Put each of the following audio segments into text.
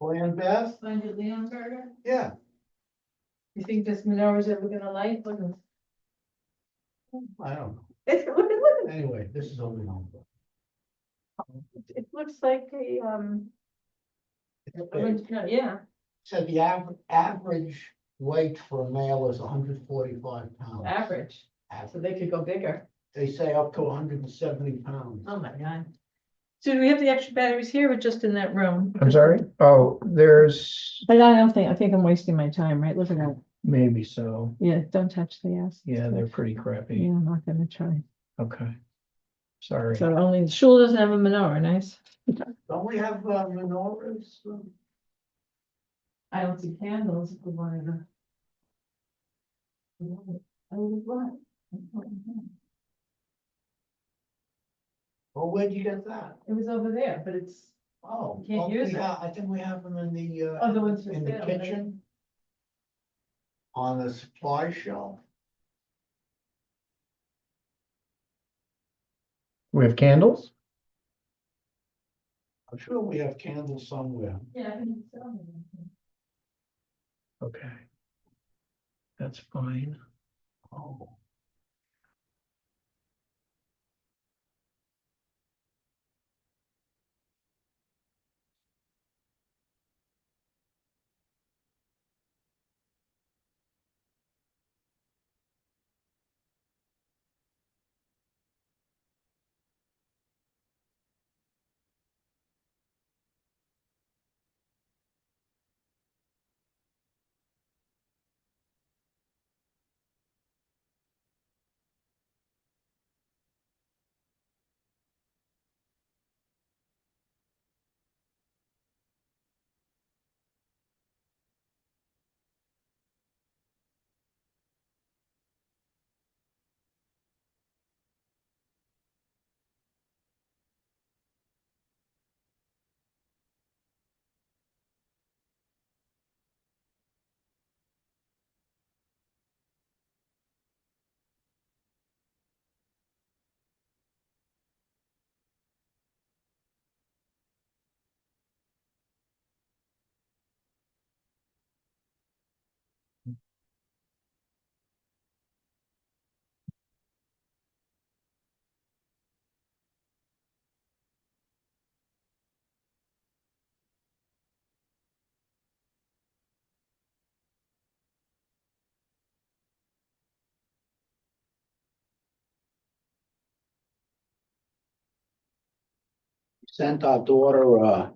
Plan Beth? Find your Leon burger? Yeah. You think this menorah's ever gonna light? Look at I don't know. it. Look at it. Anyway, this is only one. It looks like yeah, Said the average weight for a male is 145 pounds. average. So Average. they could go bigger. They say up to 170 pounds. Oh my God. So do we have the extra batteries here or just in that room? I'm sorry? Oh, there's I think I'm wasting my time, right? Look at that. maybe so. Yeah, don't touch the ass. Yeah, they're pretty crappy. Yeah, I'm not gonna try. Okay. Sorry. So only the shul doesn't have a menorah, nice. Don't we have menorahs? I don't see candles if we wanted to. I was right. Well, where'd you get that? It was over there, but it's, Oh, Can't well, use it. I think we have them in the oh, the ones for in the sale, right? kitchen. On the supply shelf. We have candles? I'm sure we have candles somewhere. Yeah, I think so. Okay. That's fine. Oh. Sent our daughter a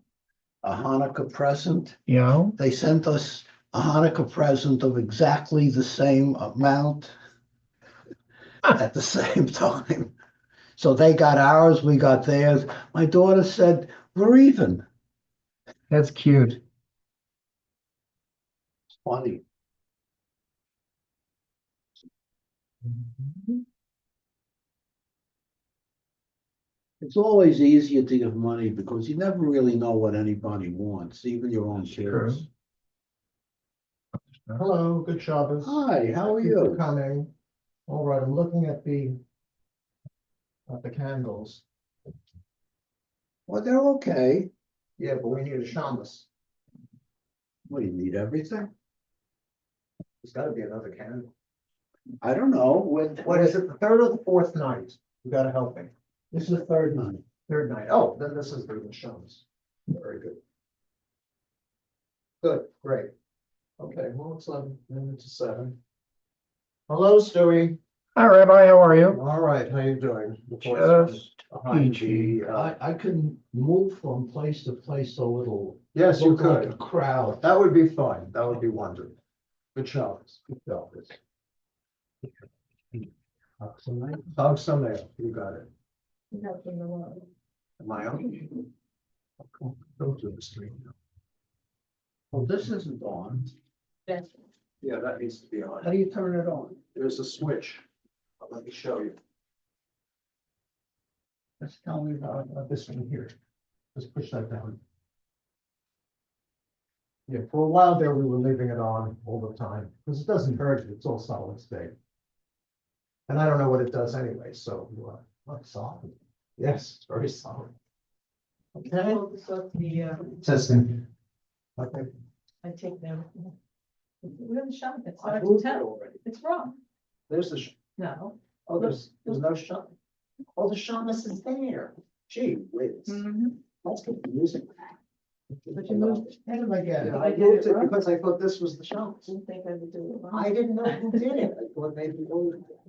Hanukkah present. Yeah. They sent us a Hanukkah present of exactly the same amount at the same time. So they got ours, we got theirs. My daughter said, we're even. That's cute. It's funny. It's always easier to give money because you never really know what anybody wants, even your own True. kids. Hello, good Shabbos. Hi, how are Thank for you? coming. All right, I'm looking at the candles. Well, they're okay. Yeah, but we need a shamus. What, do you need everything? There's gotta be another candle. I don't know. What is it, the third or the fourth night? You gotta help me. This is the third night. Third night. Oh, then this is the shamus. Very good. Good, great. Okay, well, it's 11 minutes to 7. Hello, Stewie. Hi, Rabbi, how are you? All right, how you doing? The voice Just behind peachy. the, I can move from place to place a little. Yes, you Look like a could. crowd. That would be fun. That would be wonderful. Good Shabbos. Good Shabbos. Hug some nail. You got it. Am I on? Go to the screen. Well, this isn't on. Yeah, that needs to be How on. do you turn it on? There's a switch. Let me show you. Just tell me about it. This one here. Just push that down. Yeah, for a while there, we were leaving it on all the time, because it doesn't hurt you, it's all solid state. And I don't know what it does anyway, so, What's solid? yes, it's very solid. Okay. The Testing. Okay. I take them. We're in the shop, it's I hard to moved it tell, already. it's wrong, There's the, no. oh, there's no shot. Oh, the shamus is there. Gee, whiz. That's confusing. But you moved. How did I get it? Did I I get moved it it wrong? because I thought this was the shamus. Didn't think I would do it wrong. I didn't know who did it. I thought maybe you moved it.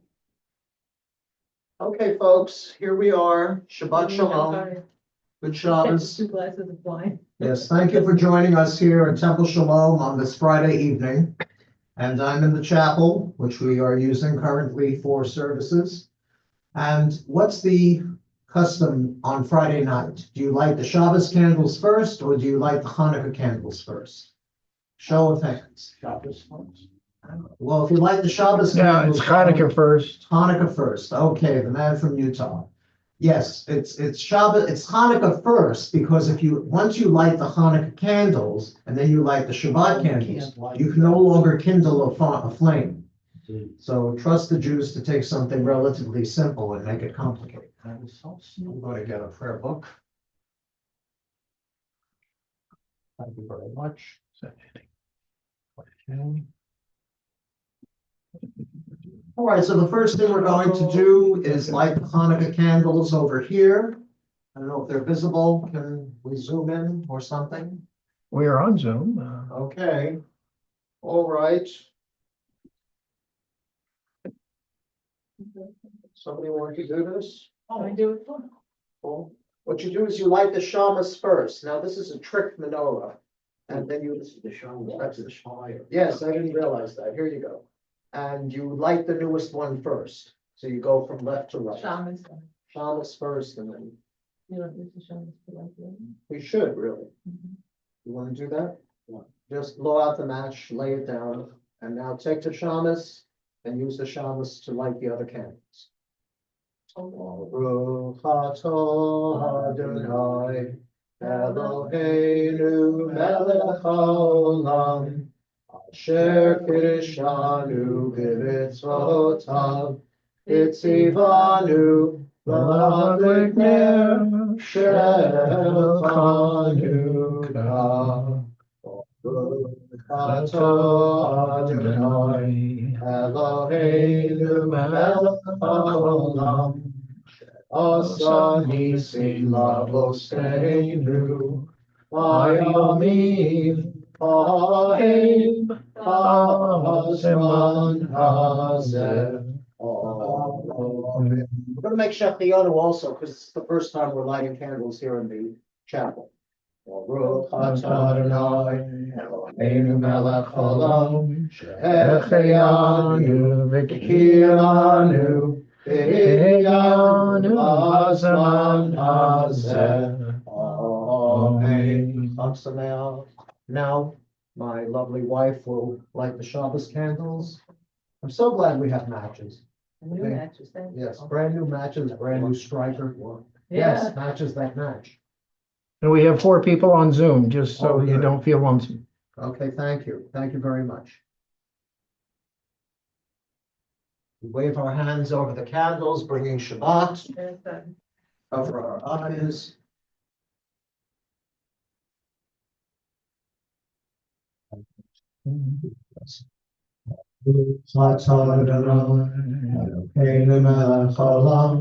Okay, folks, here we are. Shabbat Shalom. Good Shabbos. 2 glasses of wine. Yes, thank you for joining us here at Temple Shalom on this Friday evening. And I'm in the chapel, which we are using currently for services. And what's the custom on Friday night? Do you light the Shabbos candles first, or do you light the Hanukkah candles first? Show of hands. Shabbos first. Well, if you light the Shabbos Yeah, candles. it's Hanukkah first. Hanukkah first. Okay, the man from Utah. Yes, it's Shabbat, it's Hanukkah first, because once you light the Hanukkah candles and then you light the Shabbat candles, you can no longer kindle a flame. So trust the Jews to take something relatively simple and make it complicated. I'm going to get a prayer book. Thank you very much. Okay. All right, so the first thing we're going to do is light the Hanukkah candles over here. I don't know if they're visible. Can we zoom in or something? We are on Zoom. Okay. All right. Somebody want to do this? I do it wrong. Cool. What you do is you light the shamas first. Now, this is a trick menorah. And then you. This is the shamas. That's the shire. Yes, I didn't realize that. Here you go. And you light the newest one first. So you go from left to right. Shamus. Shamas first, and then You don't use the shamus to like it. we should really. You want to do that? Just blow out the match, lay it down, and now take the shamas and use the shamas to light the other candles. Baruch atah Adonai Eloheinu melech haolam asher kiddushanu b'mitzvotav v'tzivanu l'hadlik ner shel Chanukah. Baruch atah Adonai Eloheinu melech haolam Asa nisim lavoseinu Vayomim Ha'im Ha'azman Hazeh. Amen. We're going to make Shechiyanu also, because it's the first time we're lighting candles here in the chapel. Baruch atah Adonai Eloheinu melech haolam Shechiyanu v'kiyanu v'hiyanu hazman hazeh. Amen. Chag Sameach. Now, my lovely wife will light the Shabbos candles. I'm so glad we have matches. New Okay. matches, thank you. Yes, brand new matches, brand new striker. Yeah. Yes, matches that match. And we have 4 people on Zoom, just so Oh, you good. don't feel lonesome. Okay, thank you. Thank you very much. We wave our hands over the candles, bringing Shabbat, There's that. cover our eyes. Eloheinu melech haolam,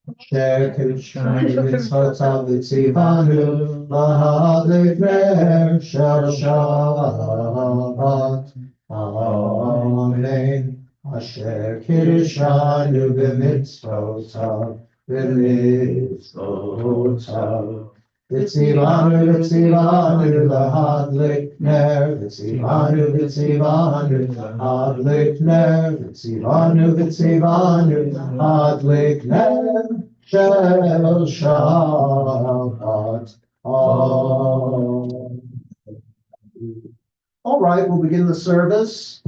asher kiddushanu b'mitzvotav v'tzivanu l'hadlik ner shel Shabbat. Amen. Asher kiddushanu b'mitzvotav v'mitzvotav. V'tzivanu l'hadlik ner, v'tzivanu l'hadlik ner, v'tzivanu l'hadlik ner shel Shabbat. All right, we'll begin the service.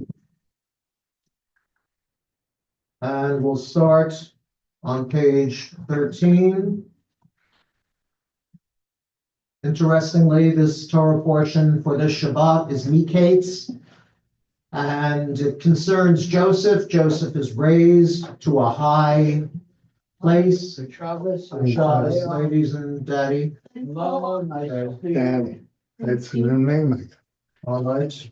And we'll start on page 13. Interestingly, this Torah portion for this Shabbat is Miketz, and it concerns Joseph. Joseph is raised to a high place. Shabbos, ladies and daddy. Daddy, that's the new name. All right.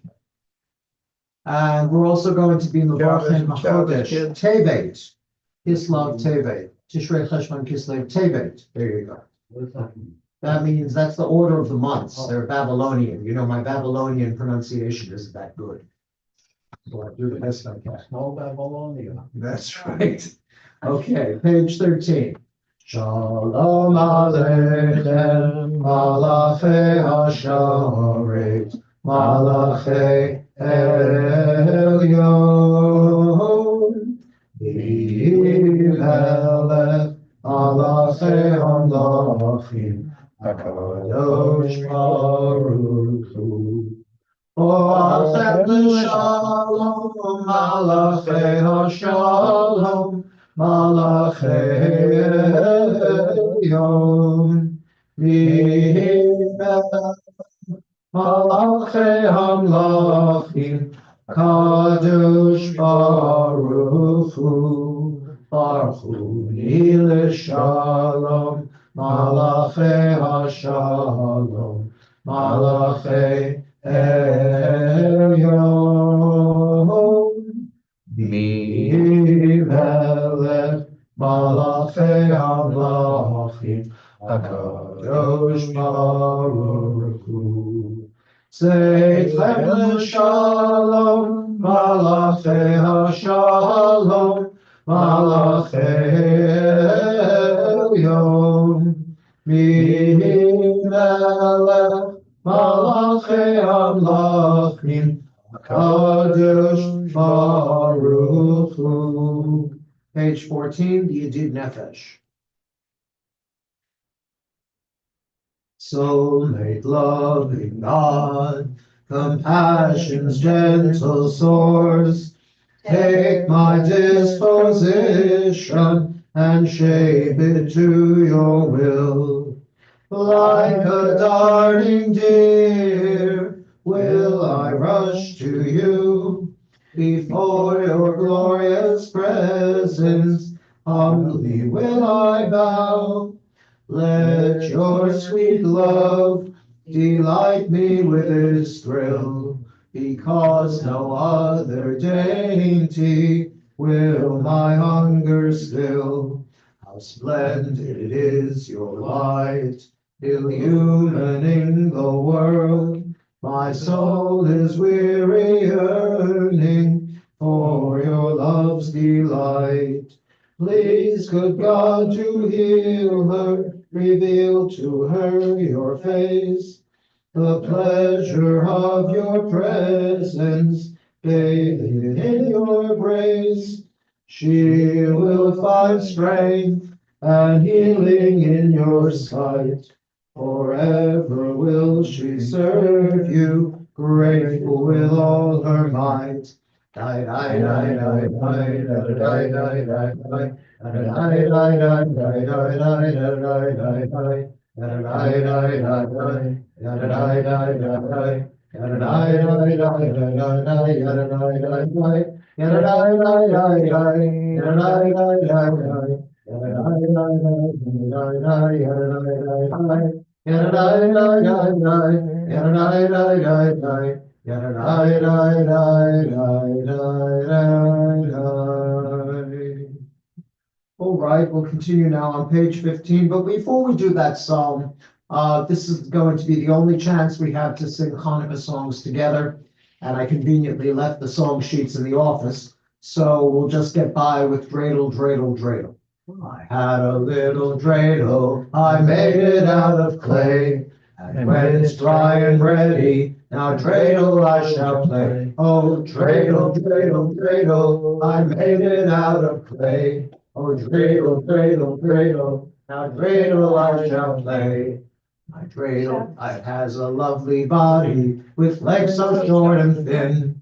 And we're also going to be Mevorchem Shabbos, Chodesh kids. Tevet. Kislev Tevet. Tishrei Cheshvan Kislev Tevet. There you go. That means that's the order of the months. They're Babylonian. You know, my Babylonian pronunciation isn't that good. So I do the best I can. Small Babylonia. That's right. Okay, page 13. Shalom Aleichem, Malachei Hasharet, Malachei Elyon, Melech, Malachei Hamlachim, HaKadosh Baruch Hu. Oachem Shalom, Malachei Hashalom, Malachei Elyon, Malachei Hamlachim, Kadosh Baruch Hu, Baruch Hu L'Shalom, Malachei Hashalom, Malachei Elyon, Melech, Malachei Hamlachim, HaKadosh Baruch Hu. Seichem L'Shalom, Malachei Hashalom, Malachei Elyon, Melech, Malachei Hamlachim, Kadosh Baruch Hu. Page 14, the Yedid Nefesh. Soulmate loving God, compassion's gentle source, take my disposition and shape it to your will. Like a darting deer, will I rush to you, before your glorious presence, humbly will I bow. Let your sweet love delight me with its thrill, because no other dainty will my hunger still. How splendid is your light, illumining the world. My soul is weary, yearning for your love's delight. Please, good God, to heal her, reveal to her your face, the pleasure of your presence, bathing in your grace. She will find strength and healing in your sight. Forever will she serve you, grateful with all her might. Die, die, die, die, die, die, die, die, die, die. All right, we'll continue now on page 15. But before we do that psalm, this is going to be the only chance we have to sing Hanukkah songs together. And I conveniently left the song sheets in the office. So we'll just get by with dreidel, dreidel, dreidel. I had a little dreidel, I made it out of clay. And when it's dry and ready, now dreidel I shall play. Oh, dreidel, dreidel, dreidel, I made it out of clay. Oh, dreidel, dreidel, dreidel, now dreidel I shall play. My dreidel, it has a lovely body, with legs so short and thin.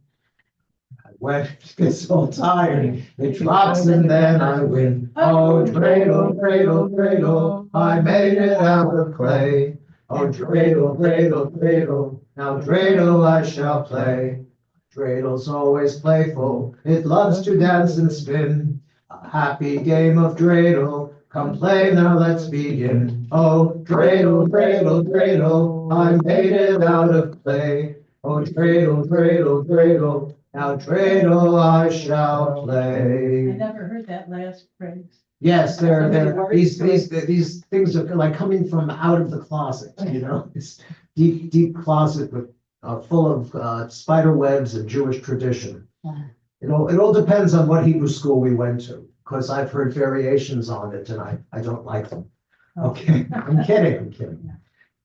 When it gets so tired, it drops and then I win. Oh, dreidel, dreidel, dreidel, I made it out of clay. Oh, dreidel, dreidel, dreidel, now dreidel I shall play. Dreidel's always playful, it loves to dance and spin. A happy game of dreidel, come play now, let's begin. Oh, dreidel, dreidel, dreidel, I made it out of clay. Oh, dreidel, dreidel, dreidel, now dreidel I shall I play. never heard that last phrase. Yes, these things are like coming from out of the closet, you know, this deep, deep closet with, full of, spider webs and Jewish tradition. It all depends on what Hebrew school we went to, because I've heard variations on it and I don't like them. Okay, I'm kidding.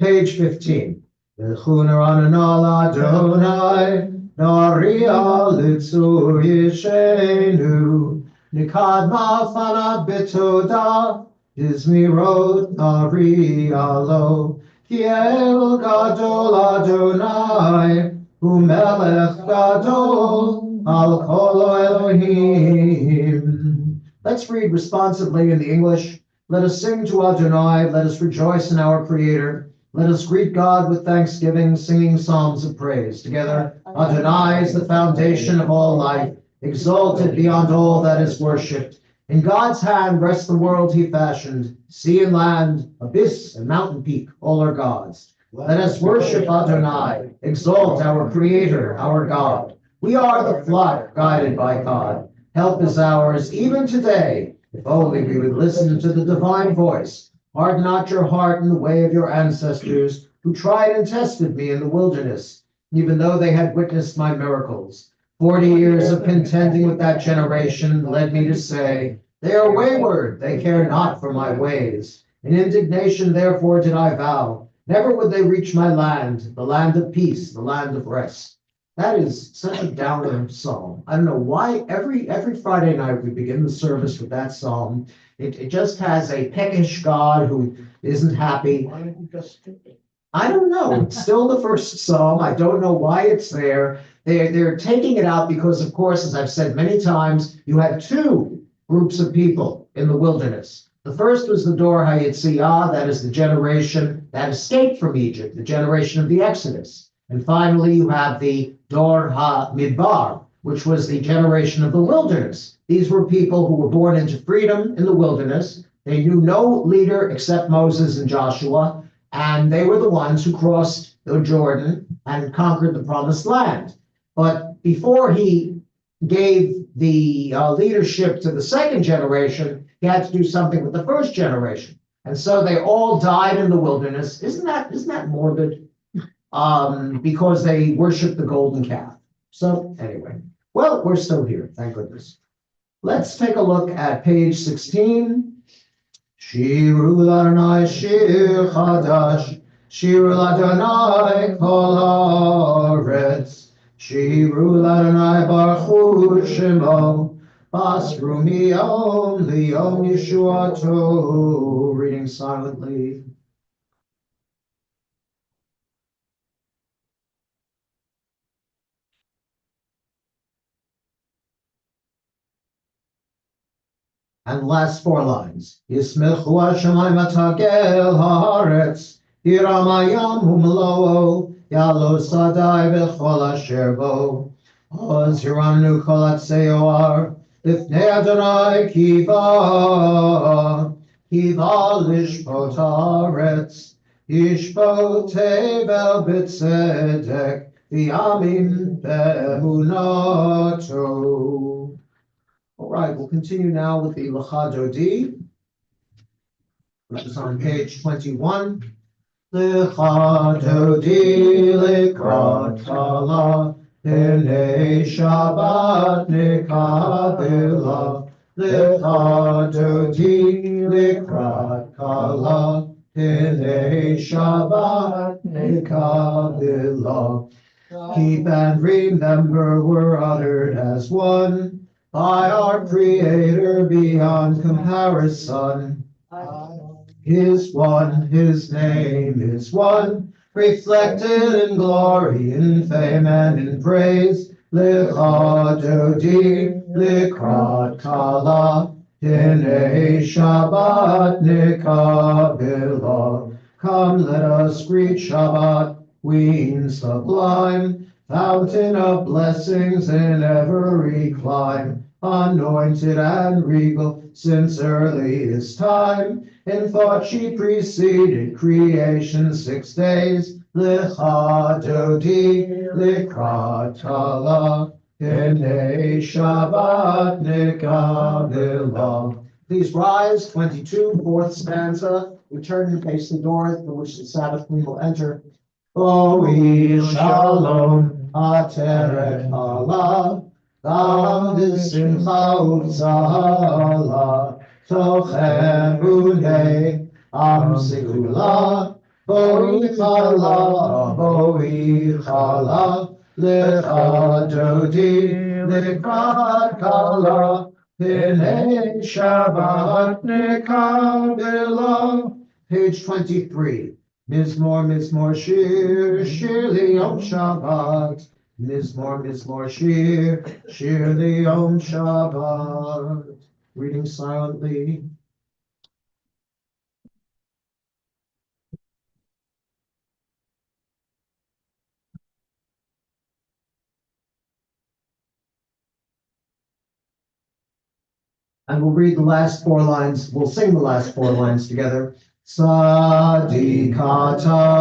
Page 15. V'chuner ananal Adonai, Naria litzu yishenu, Nikadma fana betoda, Izmirot Naria lo, Kiel gadol Adonai, Umelech gadol, Al kol Elohim. Let's read responsively in the English. Let us sing to Adonai, let us rejoice in our Creator. Let us greet God with thanksgiving, singing psalms of praise. Together, Adonai is the foundation of all life, exalted beyond all that is worshipped. In God's hand rests the world he fashioned, sea and land, abyss and mountain peak, all are God's. Let us worship Adonai, exalt our Creator, our God. We are the flock guided by God. Help is ours even today. If only we would listen to the divine voice. Harden not your heart in the way of your ancestors, who tried and tested me in the wilderness, even though they had witnessed my miracles. 40 years of contending with that generation led me to say, they are wayward, they care not for my ways. In indignation, therefore, did I vow, never would they reach my land, the land of peace, the land of rest. That is such a downer psalm. I don't know why every Friday night we begin the service with that psalm. It just has a peckish God who isn't happy. Why don't you just skip it? I don't know. It's still the first psalm. I don't know why it's there. They're taking it out because, of course, as I've said many times, you had two groups of people in the wilderness. The first was the Dor HaYetziyah, that is the generation that escaped from Egypt, the generation of the Exodus. And finally, you have the Dor HaMidbar, which was the generation of the wilderness. These were people who were born into freedom in the wilderness. They knew no leader except Moses and Joshua, and they were the ones who crossed the Jordan and conquered the promised land. But before he gave the leadership to the second generation, he had to do something with the first generation. And so they all died in the wilderness. Isn't that morbid? Because they worship the golden calf. So anyway, well, we're still here, thank goodness. Let's take a look at page 16. Shiru l'Adonai shir chadash, shiru l'Adonai kol haaretz, shiru l'Adonai baruch shemo, basru miyom liyom yeshuato. Reading silently. And last four lines. Yismechu hashamayim atagel haaretz, Hiramayam humlo'o, Yalo sadai v'chol asher bo. Oz hiranu kol atseoar, Lifnei Adonai kiva, Kiva lishpot haaretz, Yishpot tevel b'tzedek, V'yamim be'emunato. All right, we'll continue now with the Lecha Dodi, which is on page 21. Lecha Dodi lekrat kala, Pnei Shabbat nekabela. Lecha Dodi lekrat kala, Pnei Shabbat nekabela. Keep and remember were uttered as one, by our Creator beyond comparison. His one, his name is one, reflected in glory, in fame, and in praise. Lecha Dodi, Likrat Kala, Pnei Shabbat nekabela. Come, let us greet Shabbat, Queen sublime, fountain of blessings in every clime, anointed and regal since earliest time. In thought she preceded creation 6 days, Lecha Dodi Likrat Allah. Hene Shabbat Nekabila. Please rise, 22, fourth stanza. Return and face the door through which the Sabbath queen will enter. Oil Shalom, Ateret Allah, Gam Simcha Utzala, Tochem Unei, Am Segula, Boi Chala, Lecha Dodi, Lekrat Kala, Hine Shabbat Nekabila. Page 23. Mizmor Shir, Shir Yom Shabbat. Mizmor Shir, Shir Yom Shabbat. Reading silently. And we'll read the last four lines. We'll sing the last four lines together. Tzadikata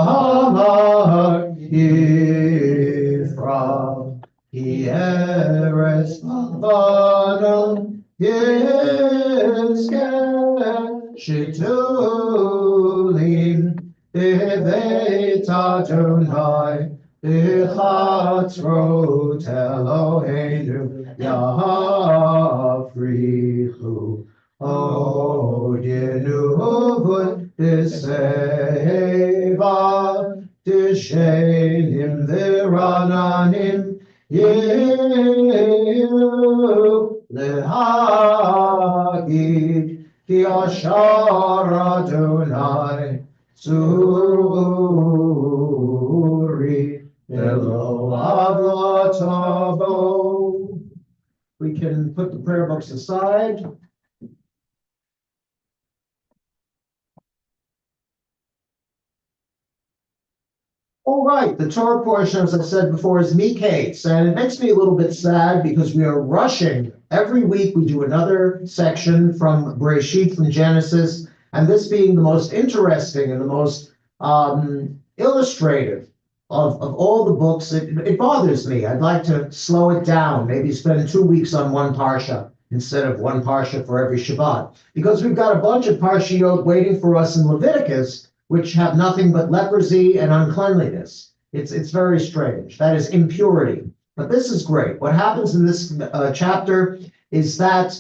Hamar Yifra Yeres Avana Yizke Shitulim Beveit Adonai B'chatzrot Eloheinu Yafrichu Od Yenuvot B'Seva T'Shenim V'Rananim Yehu Lehagid Ki Ashar Adonai Tzuri Eloav Latavo. We can put the prayer books aside. All right, the Torah portion, as I said before, is Miketz, and it makes me a little bit sad because we are rushing. Every week we do another section from Bereshit, from Genesis, and this being the most interesting and the most illustrative of all the books, it bothers me. I'd like to slow it down, maybe spend 2 weeks on one parsha instead of one parsha for every Shabbat, because we've got a bunch of parshiot waiting for us in Leviticus, which have nothing but leprosy and uncleanliness. It's very strange. That is impurity. But this is great. What happens in this chapter is that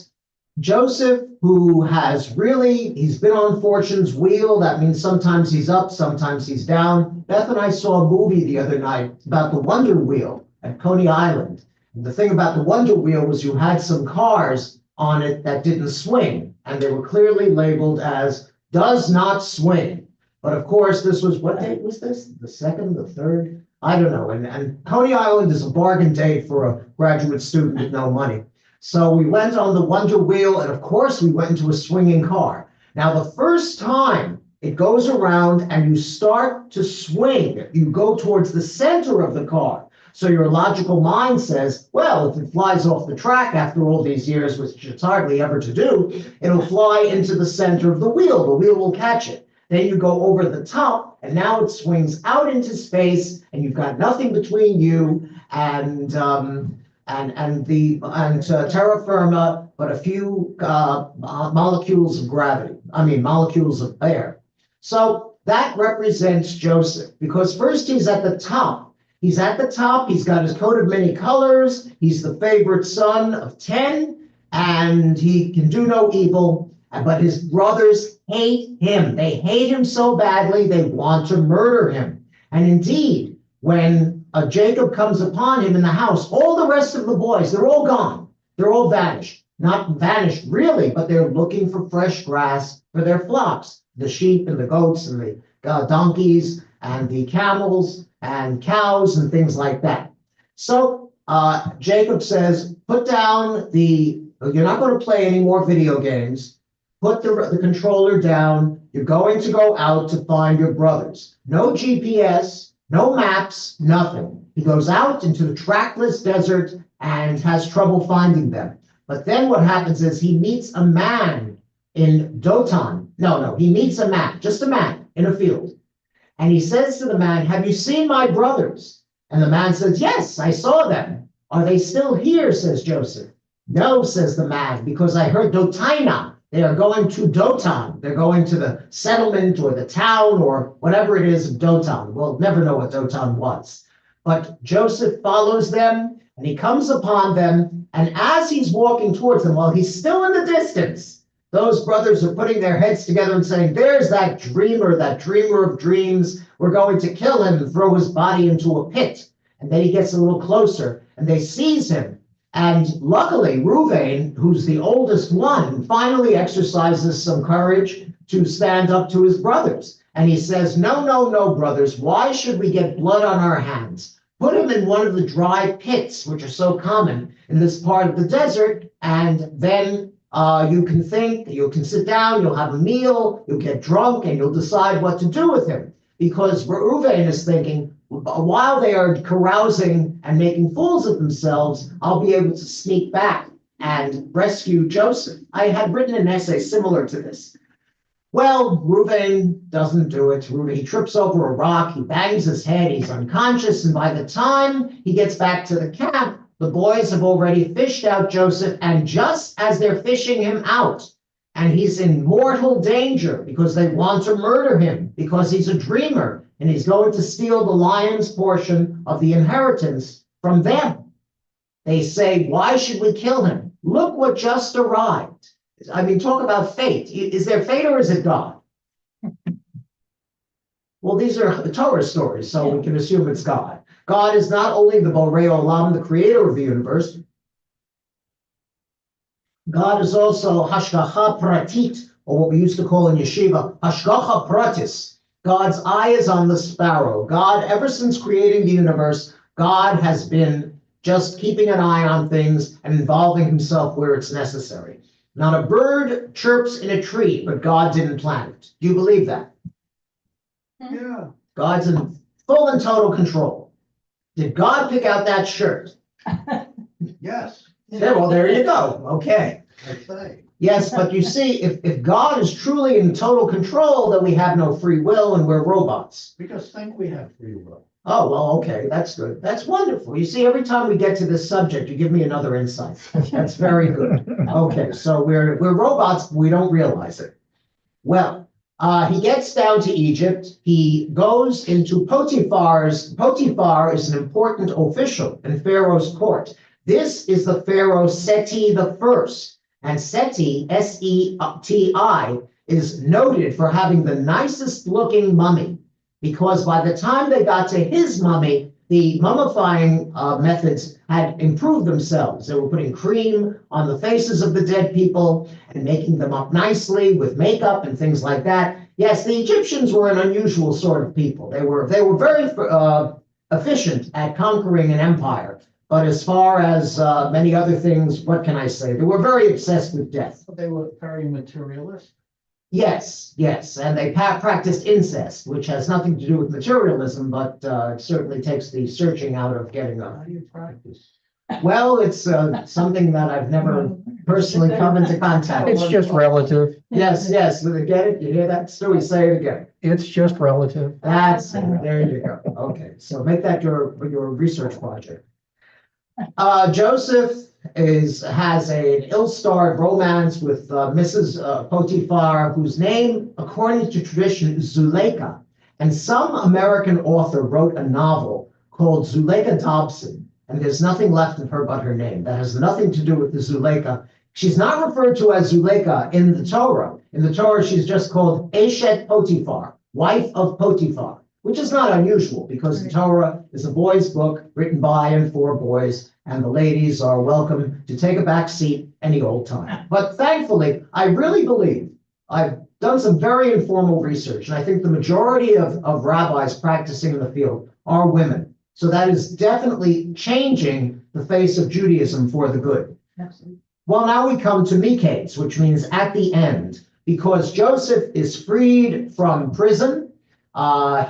Joseph, who has he's been on fortune's wheel. That means sometimes he's up, sometimes he's down. Beth and I saw a movie the other night about the Wonder Wheel at Coney Island. And the thing about the Wonder Wheel was you had some cars on it that didn't swing, and they were clearly labeled as does not swing. But of course, this was, what date was this? The second, the third? I don't know. And Coney Island is a bargain date for a graduate student with no money. So we went on the Wonder Wheel, and of course, we went into a swinging car. Now, the first time it goes around and you start to swing, you go towards the center of the car. So your logical mind says, well, if it flies off the track after all these years, which it's hardly ever to do, it'll fly into the center of the wheel. The wheel will catch it. Then you go over the top, and now it swings out into space, and you've got nothing between you and terra firma, but a few molecules of gravity. Molecules of air. So that represents Joseph, because first he's at the top. He's at the top. He's got his coat of many colors. He's the favorite son of 10, and he can do no evil. But his brothers hate him. They hate him so badly, they want to murder him. And indeed, when Jacob comes upon him in the house, all the rest of the boys, they're all gone. They're all vanished. Not vanished really, but they're looking for fresh grass for their flocks, the sheep and the goats and the donkeys and the camels and cows and things like that. So Jacob says, put down you're not going to play any more video games. Put the controller down. You're going to go out to find your brothers. No GPS, no maps, nothing. He goes out into the trackless desert and has trouble finding them. But then what happens is he meets a man in Dotan. No, he meets a man, just a man in a field. And he says to the man, "Have you seen my brothers?" And the man says, "Yes, I saw them." "Are they still here?" says Joseph. "No," says the man, "because I heard Dotaina. They are going to Dotan. They're going to the settlement or the town or whatever it is of Dotan." We'll never know what Dotan was. But Joseph follows them and he comes upon them. And as he's walking towards them, while he's still in the distance, those brothers are putting their heads together and saying, "There's that dreamer of dreams. We're going to kill him and throw his body into a pit." And then he gets a little closer and they seize him. And luckily, Reuven, who's the oldest one, finally exercises some courage to stand up to his brothers. And he says, "No, no, no, brothers. Why should we get blood on our hands? Put him in one of the dry pits, which are so common in this part of the desert. And then you can think, you can sit down, you'll have a meal, you'll get drunk, and you'll decide what to do with him." Because Reuven is thinking, while they are carousing and making fools of themselves, I'll be able to sneak back and rescue Joseph. I had written an essay similar to this. Well, Reuven doesn't do it. He trips over a rock, he bangs his head, he's unconscious, and by the time he gets back to the camp, the boys have already fished out Joseph, and just as they're fishing him out, and he's in mortal danger because they want to murder him because he's a dreamer and he's going to steal the lion's portion of the inheritance from them. They say, "Why should we kill him? Look what just arrived." I mean, talk about fate. Is there fate or is it God? Well, these are Torah stories, so we can assume it's God. God is not only the Borei Olam, the creator of the universe. God is also Hashgacha Pratit, or what we used to call in yeshiva, Hashgacha Pratis. God's eye is on the sparrow. God, ever since creating the universe, God has been just keeping an eye on things and involving himself where it's necessary. Not a bird chirps in a tree, but God didn't plant it. Do you believe that? Yeah. God's in full and total control. Did God pick out that shirt? Yes, Yeah, well, there you go. Okay. I say. Yes, but you see, if God is truly in total control, then we have no free will and we're robots. We just think we have free will. Oh, well, okay, that's good. That's wonderful. You see, every time we get to this subject, you give me another insight. That's very good. Okay, so we're robots, but we don't realize it. Well, he gets down to Egypt. He goes into Potiphar is an important official in Pharaoh's court. This is the Pharaoh Seti the First. And Seti, S-E-T-I, is noted for having the nicest looking mummy, because by the time they got to his mummy, the mummifying methods had improved themselves. They were putting cream on the faces of the dead people and making them up nicely with makeup and things like that. Yes, the Egyptians were an unusual sort of people. They were very efficient at conquering an empire. But as far as many other things, what can I say? They were very obsessed with death. They were very materialist. Yes, and they practiced incest, which has nothing to do with materialism, but it certainly takes the searching out of getting How a. do you practice? Well, it's something that I've never personally come into contact It's with. just relative. Yes, you get it? You hear that, Stewie? Say it again. It's just relative. That's it. There you go. Okay, so make that your research project. Joseph has an ill-starred romance with Mrs. Potiphar, whose name, according to tradition, is Zuleika. And some American author wrote a novel called Zuleika Dobson, and there's nothing left of her but her name. That has nothing to do with the Zuleika. She's not referred to as Zuleika in the Torah. In the Torah, she's just called Eshet Potiphar, wife of Potiphar, which is not unusual because the Torah is a boys' book written by and for boys, and the ladies are welcome to take a back seat any old time. But thankfully, I really believe I've done some very informal research, and I think the majority of rabbis practicing in the field are women. So that is definitely changing the face of Judaism for the good. Well, now we come to Miketz, which means at the end, because Joseph is freed from prison.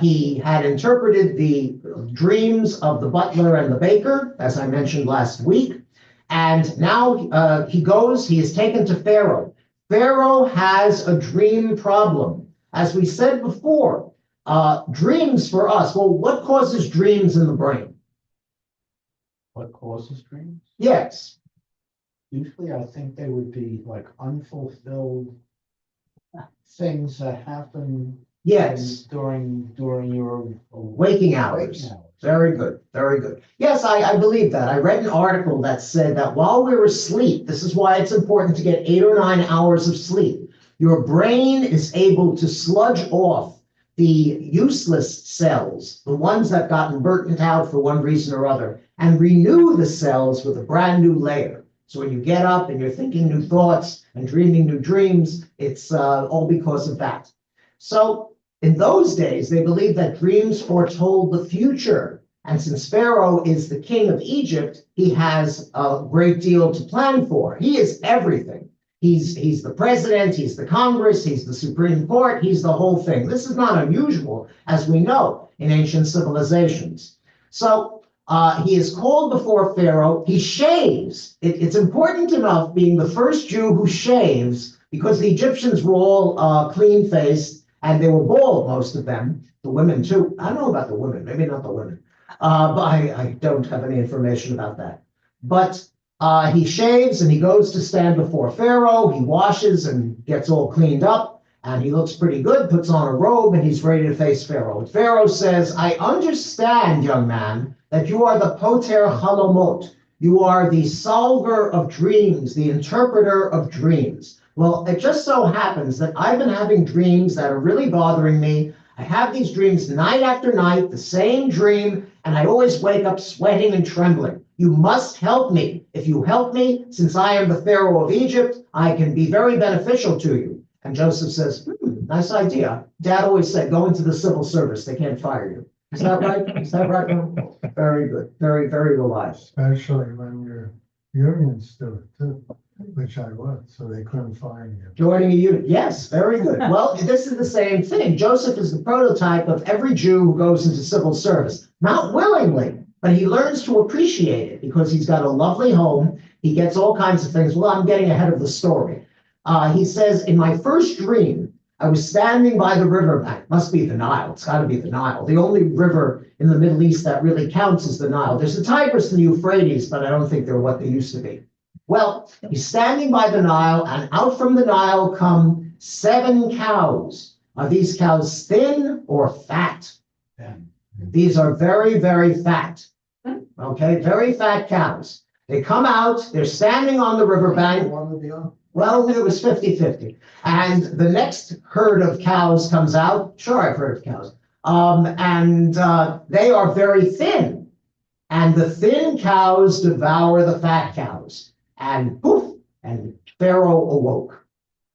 He had interpreted the dreams of the butler and the baker, as I mentioned last week. And now he is taken to Pharaoh. Pharaoh has a dream problem. As we said before, Dreams for us. Well, what causes dreams in the brain? What causes dreams? Yes. Usually I think they would be like unfulfilled things that happen Yes. during your Waking hours. Very good. Very good. Yes, I believe that. I read an article that said that while we're asleep, this is why it's important to get 8 or 9 hours of sleep. Your brain is able to sludge off the useless cells, the ones that gotten burnt out for one reason or other, and renew the cells with a brand new layer. So when you get up and you're thinking new thoughts and dreaming new dreams, it's all because of that. So in those days, they believed that dreams foretold the future. And since Pharaoh is the king of Egypt, he has a great deal to plan for. He is everything. He's the president, he's the Congress, he's the Supreme Court, he's the whole thing. This is not unusual, as we know, in ancient civilizations. So he is called before Pharaoh. He shaves. It's important enough being the first Jew who shaves, because the Egyptians were all clean-faced, and they were bald, most of them. The women, too. I don't know about the women, maybe not the women. But I don't have any information about that. But he shaves and he goes to stand before Pharaoh. He washes and gets all cleaned up, and he looks pretty good, puts on a robe, and he's ready to face Pharaoh. And Pharaoh says, I understand, young man, that you are the Poter Halomot. You are the solver of dreams, the interpreter of dreams. Well, it just so happens that I've been having dreams that are really bothering me. I have these dreams night after night, the same dream, and I always wake up sweating and trembling. You must help me. If you help me, since I am the Pharaoh of Egypt, I can be very beneficial to you. And Joseph says, nice idea. Dad always said, go into the civil service. They can't fire you. Is that right? Is that right? Very good. Very, very reliable. Especially when you're union student too, which I was, so they couldn't find you. Joining a unit. Yes, very good. Well, this is the same thing. Joseph is the prototype of every Jew who goes into civil service. Not willingly, but he learns to appreciate it because he's got a lovely home. He gets all kinds of things. Well, I'm getting ahead of the story. He says, in my first dream, I was standing by the riverbank. Must be the Nile. It's got to be the Nile. The only river in the Middle East that really counts is the Nile. There's the Tigris and the Euphrates, but I don't think they're what they used to be. Well, he's standing by the Nile, and out from the Nile come 7 cows. Are these cows thin or fat? These are very, very fat. Okay, very fat cows. They come out, they're standing on the riverbank. Well, it was 50-50. And the next herd of cows comes out. Sure, I've heard of cows. They are very thin. And the thin cows devour the fat cows. And poof, and Pharaoh awoke.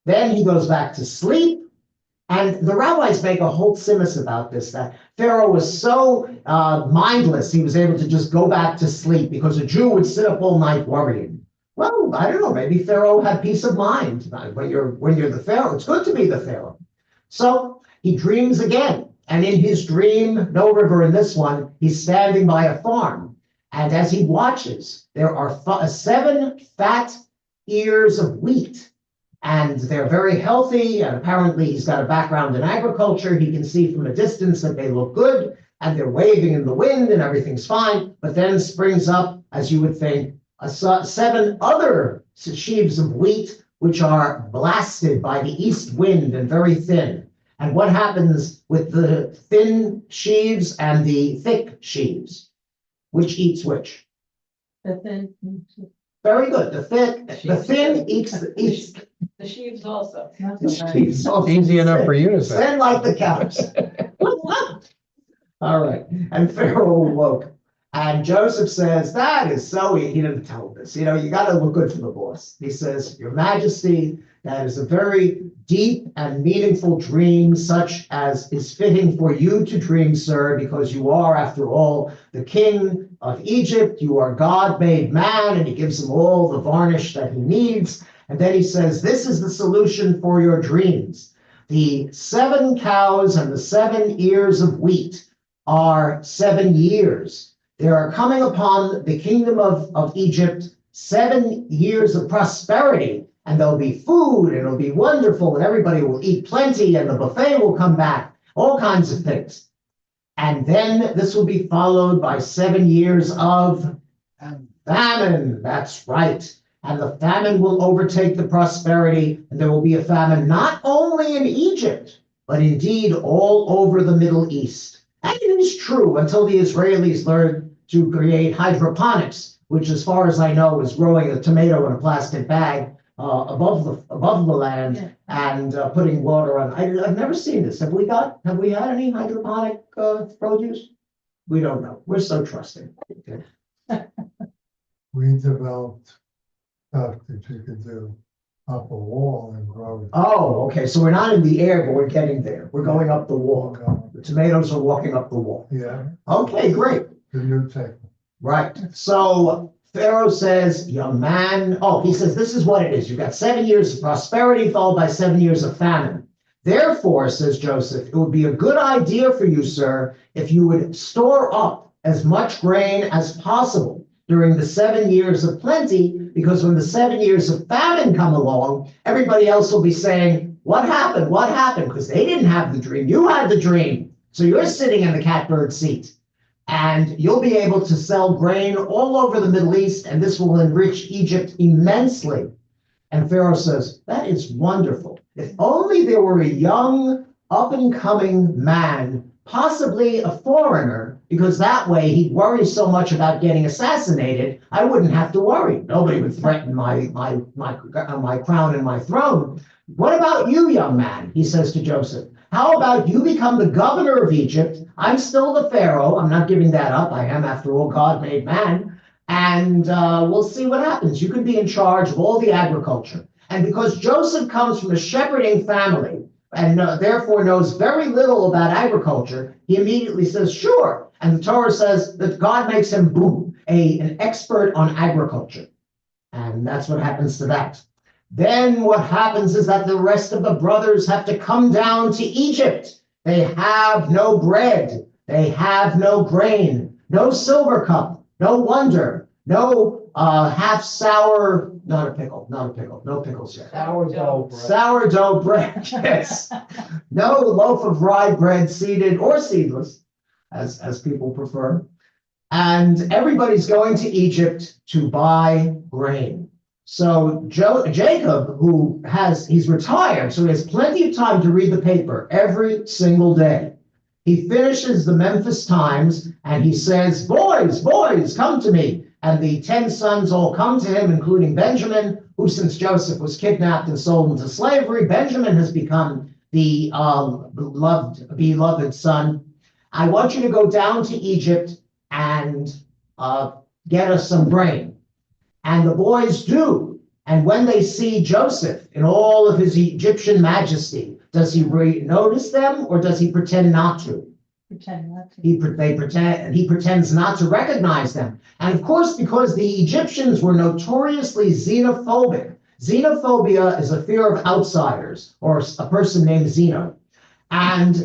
Then he goes back to sleep. And the rabbis make a whole simus about this, that Pharaoh was so mindless, he was able to just go back to sleep because a Jew would sit up all night worrying. Well, I don't know, maybe Pharaoh had peace of mind. When you're the Pharaoh, it's good to be the Pharaoh. So he dreams again. And in his dream, no river in this one, he's standing by a farm. And as he watches, there are 7 fat ears of wheat. And they're very healthy, and apparently he's got a background in agriculture. He can see from a distance that they look good, and they're waving in the wind, and everything's fine. But then springs up, as you would think, 7 other sheaves of wheat, which are blasted by the east wind and very thin. And what happens with the thin sheaves and the thick sheaves? Which eats which? The thin. Very good. The thin eats The sheaves also. sheaves. Easy enough for you to say. Then like the cows. All right. And Pharaoh awoke. And Joseph says, that is so easy. He didn't tell him this. You got to look good for the boss. He says, Your Majesty, that is a very deep and meaningful dream, such as is fitting for you to dream, sir, because you are, after all, the king of Egypt. You are God made man, and he gives him all the varnish that he needs. And then he says, this is the solution for your dreams. The 7 cows and the 7 ears of wheat are 7 years. There are coming upon the kingdom of Egypt 7 years of prosperity, and there'll be food, and it'll be wonderful, and everybody will eat plenty, and the buffet will come back. all kinds of things. And then this will be followed by 7 years of famine. That's right. And the famine will overtake the prosperity, and there will be a famine not only in Egypt, but indeed all over the Middle East. And it is true until the Israelis learn to create hydroponics, which, as far as I know, is growing a tomato in a plastic bag above the land. Yeah. And putting water on. I've nehave seen this. Have we had any hydroponic produce? We don't know. We're so trusting. Okay. We developed stuff that you could do up a wall and grow it. Oh, okay. So we're not in the air, but we're getting there. We're going up the wall. The tomatoes are walking up the wall. Yeah, Okay, great. the new technique. Right. So Pharaoh says, young man, he says, this is what it is. You've got 7 years of prosperity followed by 7 years of famine. Therefore, says Joseph, it would be a good idea for you, sir, if you would store up as much grain as possible during the 7 years of plenty, because when the 7 years of famine come along, everybody else will be saying, what happened? What happened? Because they didn't have the dream. You had the dream. So you're sitting in the catbird seat. And you'll be able to sell grain all over the Middle East, and this will enrich Egypt immensely. And Pharaoh says, that is wonderful. If only there were a young, up-and-coming man, possibly a foreigner, because that way he'd worry so much about getting assassinated, I wouldn't have to worry. Nobody would threaten my crown and my throne. What about you, young man? He says to Joseph. How about you become the governor of Egypt? I'm still the Pharaoh. I'm not giving that up. I am, after all, God made man. And we'll see what happens. You can be in charge of all the agriculture. And because Joseph comes from a shepherding family and therefore knows very little about agriculture, he immediately says, sure. And the Torah says that God makes him, boom, an expert on agriculture. And that's what happens to that. Then what happens is that the rest of the brothers have to come down to Egypt. They have no bread. They have no grain, no silver cup, no wonder, no half sour, not a pickle, no pickles yet. Sourdough bread. Sourdough bread, yes. No loaf of rye bread, seeded or seedless, as people prefer. And everybody's going to Egypt to buy grain. So Jacob, he's retired, so he has plenty of time to read the paper every single day. He finishes the Memphis Times and he says, boys, come to me. And the 10 sons all come to him, including Benjamin, who since Joseph was kidnapped and sold into slavery, Benjamin has become the beloved son. I want you to go down to Egypt and get us some grain. And the boys do. And when they see Joseph in all of his Egyptian majesty, does he notice them or does he pretend not to? Pretend not to. He pretends not to recognize them. And of course, because the Egyptians were notoriously xenophobic. Xenophobia is a fear of outsiders or a person named Zeno. And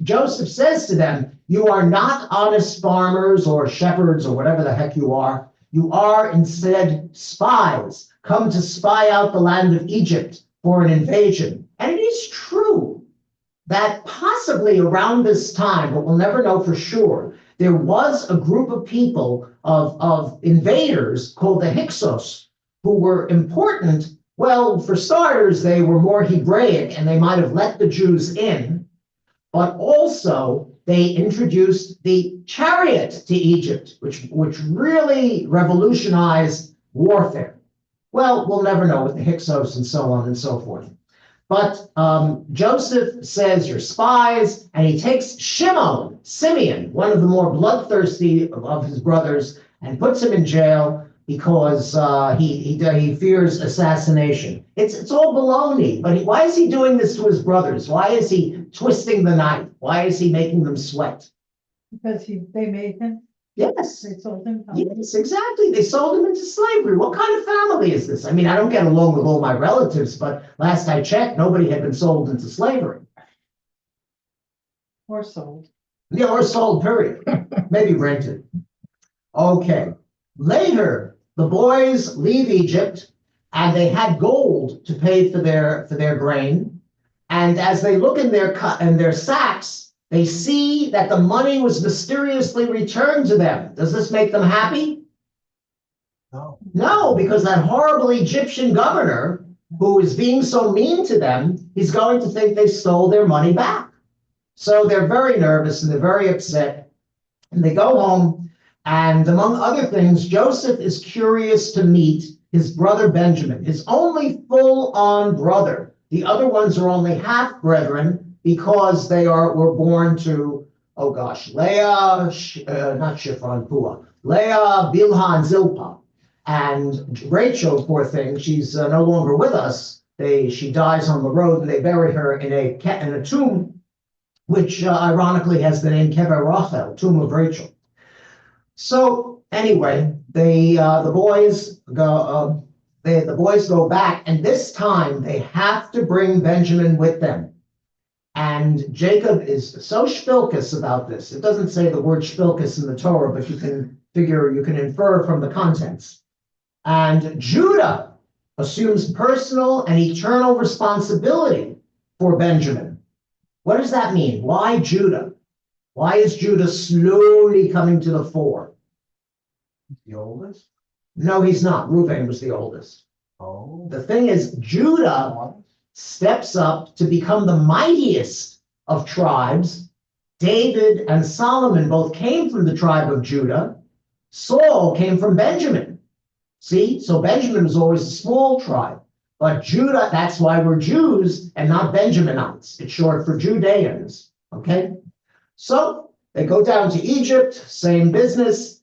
Joseph says to them, you are not honest farmers or shepherds or whatever the heck you are. You are instead spies, come to spy out the land of Egypt for an invasion. And it is true that possibly around this time, but we'll never know for sure, there was a group of people, of invaders called the Hyksos, who were important. Well, for starters, they were more Hebraic and they might have let the Jews in, but also they introduced the chariot to Egypt, which really revolutionized warfare. Well, we'll never know with the Hyksos and so on and so forth. But Joseph says, you're spies, and he takes Simeon, one of the more bloodthirsty of his brothers, and puts him in jail because he fears assassination. It's all baloney, but why is he doing this to his brothers? Why is he twisting the knife? Why is he making them sweat? Because they made him, Yes. they sold him. Yes, exactly. They sold him into slavery. What kind of family is this? I mean, I don't get along with all my relatives, but last I checked, nobody had been sold into slavery. Or sold. Yeah, or sold, period. Maybe rented. Okay. Later, the boys leave Egypt, and they had gold to pay for their grain. And as they look in their sacks, they see that the money was mysteriously returned to them. Does this make them happy? No. No, because that horrible Egyptian governor who is being so mean to them, he's going to think they stole their money back. So they're very nervous and they're very upset. And they go home. And among other things, Joseph is curious to meet his brother Benjamin, his only full-on brother. The other ones are only half brethren because they were born to, oh gosh, Leah, not Shifra, Pua, Leah, Bilhah, and Zilpah. And Rachel, poor thing, she's no longer with us. She dies on the road, and they bury her in a tomb, which ironically has the name Kever Rachel, Tomb of Rachel. So anyway, the boys go back, and this time they have to bring Benjamin with them. And Jacob is so shpilkus about this. It doesn't say the word shpilkus in the Torah, but you can infer from the contents. And Judah assumes personal and eternal responsibility for Benjamin. What does that mean? Why Judah? Why is Judah slowly coming to the fore? The oldest? No, he's not. Reuben was the oldest. Oh. The thing is, Judah steps up to become the mightiest of tribes. David and Solomon both came from the tribe of Judah. Saul came from Benjamin. See, so Benjamin was always a small tribe, but Judah, that's why we're Jews and not Benjaminites. It's short for Judeans, okay? So they go down to Egypt, same business,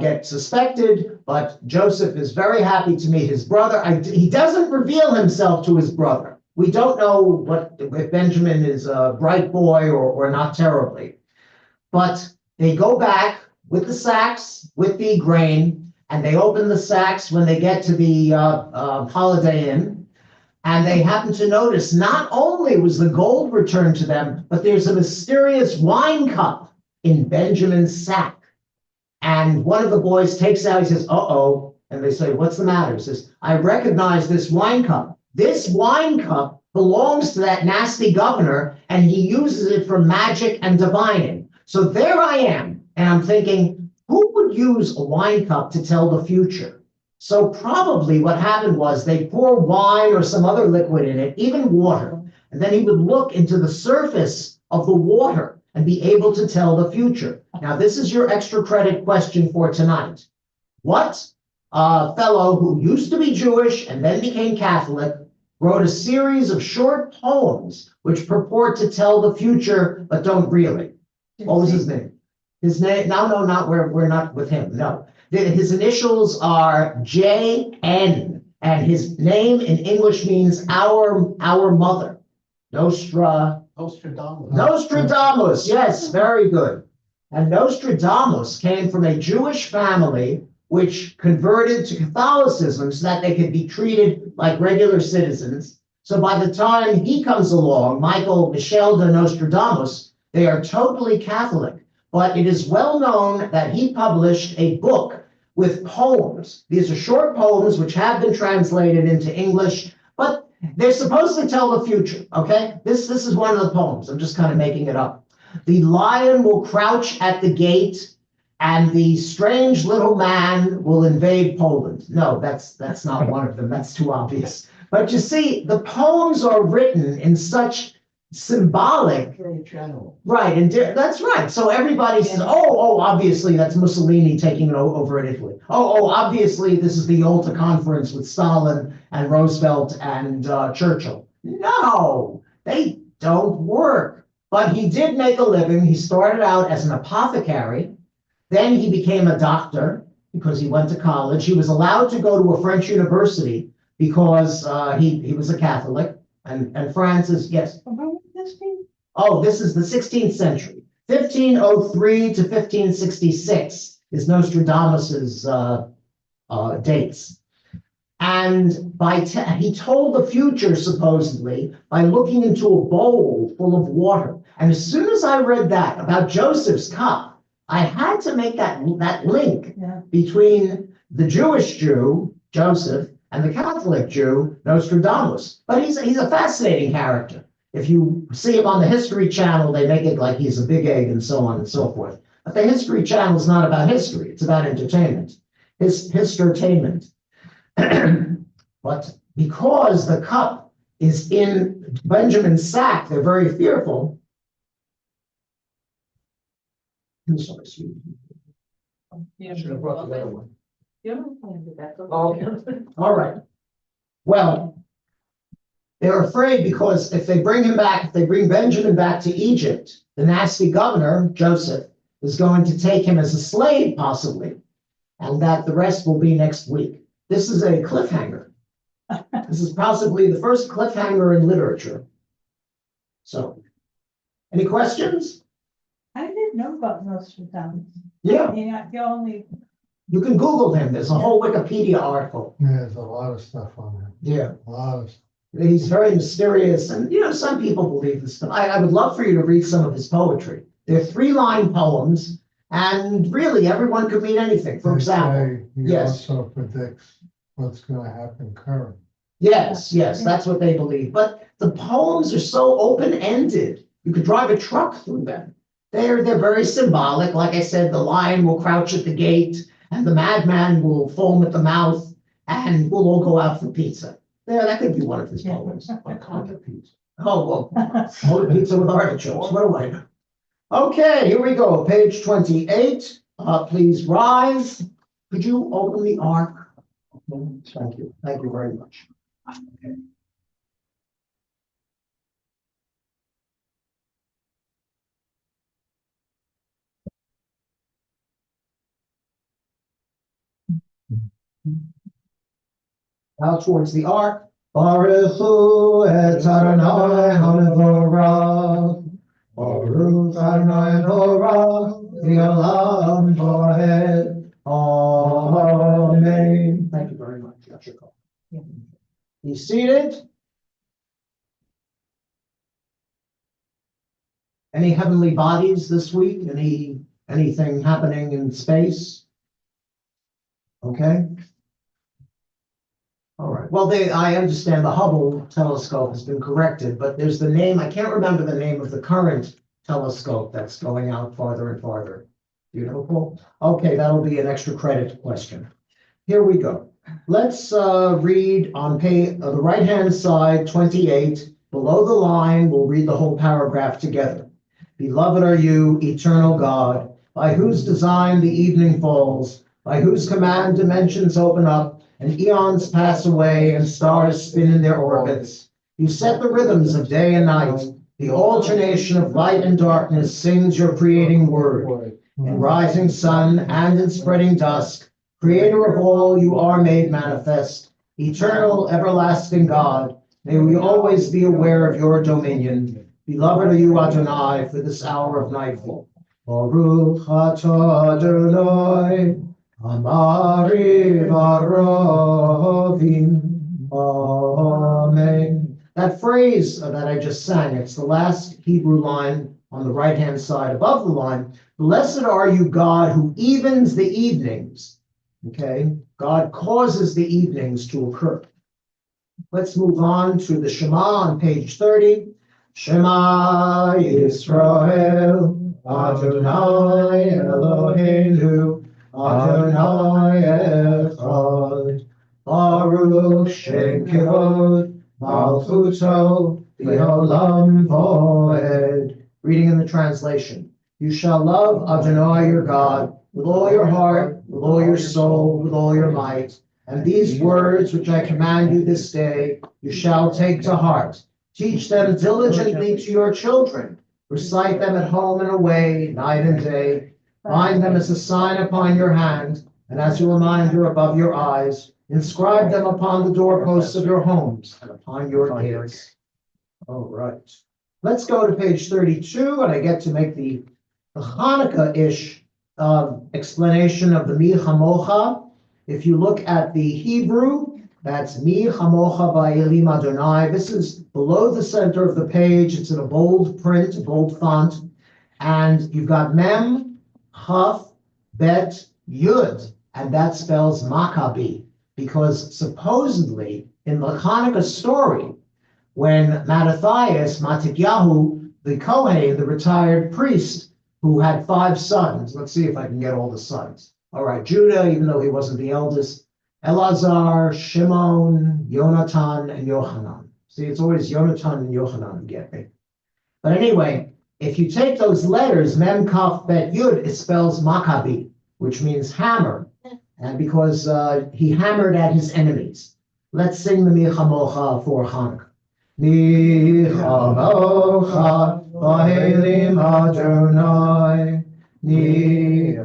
get suspected, but Joseph is very happy to meet his brother. He doesn't reveal himself to his brother. We don't know if Benjamin is a bright boy or not terribly, but they go back with the sacks, with the grain, and they open the sacks when they get to the Holiday Inn, and they happen to notice not only was the gold returned to them, but there's a mysterious wine cup in Benjamin's sack. And one of the boys takes out, he says, uh-oh, and they say, what's the matter? He says, I recognize this wine cup. This wine cup belongs to that nasty governor, and he uses it for magic and divining. So there I am, and I'm thinking, who would use a wine cup to tell the future? So probably what happened was they pour wine or some other liquid in it, even water, and then he would look into the surface of the water and be able to tell the future. Now, this is your extra credit question for tonight. What fellow who used to be Jewish and then became Catholic wrote a series of short poems which purport to tell the future, but don't really? What was his name? His name, no, not we're not with him, no. His initials are J.N., and his name in English means our mother. Nostradamus, yes, very good. And Nostradamus came from a Jewish family which converted to Catholicism so that they could be treated like regular citizens. So by the time he comes along, Michel de Nostradamus, they are totally Catholic. But it is well known that he published a book with poems. These are short poems which have been translated into English, but they're supposed to tell the future, okay? This is one of the poems. I'm just kind of making it up. The lion will crouch at the gate, and the strange little man will invade Poland. No, that's not one of them. That's too obvious. But you see, the poems are written in such symbolic, Very general. right? And that's right. So everybody says, "Oh, obviously that's Mussolini taking it over in Italy. Oh, obviously this is the Yalta Conference with Stalin and Roosevelt and Churchill." No, they don't work. But he did make a living. He started out as an apothecary, then he became a doctor because he went to college. He was allowed to go to a French university because he was a Catholic. And France is, yes. Oh, this is the 16th century. 1503 to 1566 is Nostradamus's dates. And he told the future, supposedly, by looking into a bowl full of water. And as soon as I read that about Joseph's cup, I had to make that link between the Jewish Jew, Joseph, and the Catholic Jew, Nostradamus. But he's a fascinating character. If you see him on the History Channel, they make it like he's a big egg and so on and so forth. But the History Channel is not about history, it's about entertainment. Histertainment. But because the cup is in Benjamin's sack, they're very fearful. I'm sorry, sweetie. Yeah. I should have brought the other one. You don't plan to that. Okay. All right. Well, they're afraid because if they bring him back, if they bring Benjamin back to Egypt, the nasty governor, Joseph, is going to take him as a slave, possibly, and that the rest will be next week. This is a cliffhanger. This is possibly the first cliffhanger in literature. So, any questions? I didn't know about Nostradamus. Yeah, Yeah, the only, you can Google him. There's a whole Wikipedia article. There's a lot of stuff on there, Yeah. a lot of. He's very mysterious, and some people believe this stuff. I would love for you to read some of his poetry. They're 3-line poems, and really everyone could mean anything. For They example, say He yes. also predicts what's gonna happen current. yes, that's what they believe. But the poems are so open-ended. You could drive a truck through them. They're very symbolic. Like I said, the lion will crouch at the gate, and the madman will foam at the mouth, and we'll all go out for pizza. Yeah, that could be one of his poems. Pizza. Oh, well, hold pizza with artichokes, what do I know? Okay, here we go, page 28. Please rise. Could you open the ark? Thank you very much. Okay. Out towards the ark. Baruch hu et Adonai hanevorach. Baruch Adonai hanevorach. V'olam vaed. Amen. Thank you very much. That's your call. Be seated. Any heavenly bodies this week? Anything happening in space? Okay. All right. Well, I understand the Hubble telescope has been corrected, but there's the name, I can't remember the name of the current telescope that's going out farther and farther. Do you know, Paul? Okay, that'll be an extra credit question. Here we go. Let's read on the right-hand side, 28. Below the line, we'll read the whole paragraph together. Beloved are you, eternal God, by whose design the evening falls, by whose command dimensions open up, and eons pass away, and stars spin in their orbits. You set the rhythms of day and night. The alternation of light and darkness sings your creating word. In rising sun and in spreading dusk, Creator of all, you are made manifest. Eternal, everlasting God, may we always be aware of your dominion. Beloved are you, Adonai, for this hour of nightfall. Baruch atah Adonai. Amari varovim. Amen. That phrase that I just sang, it's the last Hebrew line on the right-hand side above the line. Blessed are you, God, who evens the evenings. Okay, God causes the evenings to occur. Let's move on to the Shema on page 30. Shema Yisrael, Adonai Eloheinu, Adonai Echad, Baruch Shem Kivod, Malchuto, V'olam Voed. Reading in the translation. You shall love Adonai your God with all your heart, with all your soul, with all your might. And these words which I command you this day, you shall take to heart. Teach them diligently to your children. Recite them at home and away, night and day. Bind them as a sign upon your hand, and as a reminder above your eyes. Inscribe them upon the doorposts of your homes and upon your gates. All right. Let's go to page 32, and I get to make the Hanukkah-ish explanation of the Mi Chamocha. If you look at the Hebrew, that's Mi Chamocha Va'elim Adonai. This is below the center of the page. It's in a bold print, a bold font. And you've got Mem, Chaf, Bet, Yud, and that spells Maccabi. Because supposedly, in the Hanukkah story, when Matityahu, the Kohen, the retired priest, who had 5 sons. Let's see if I can get all the sons. All right, Judah, even though he wasn't the eldest, Elazar, Shimon, Yonatan, and Yohanan. See, it's always Yonatan and Yohanan get me. But anyway, if you take those letters, Mem, Kaf, Bet, Yud, it spells Maccabi, which means hammer. And because he hammered at his enemies. Let's sing the Michamocha for Hanukkah. Michamocha, Vahelim Adonai. Michamocha,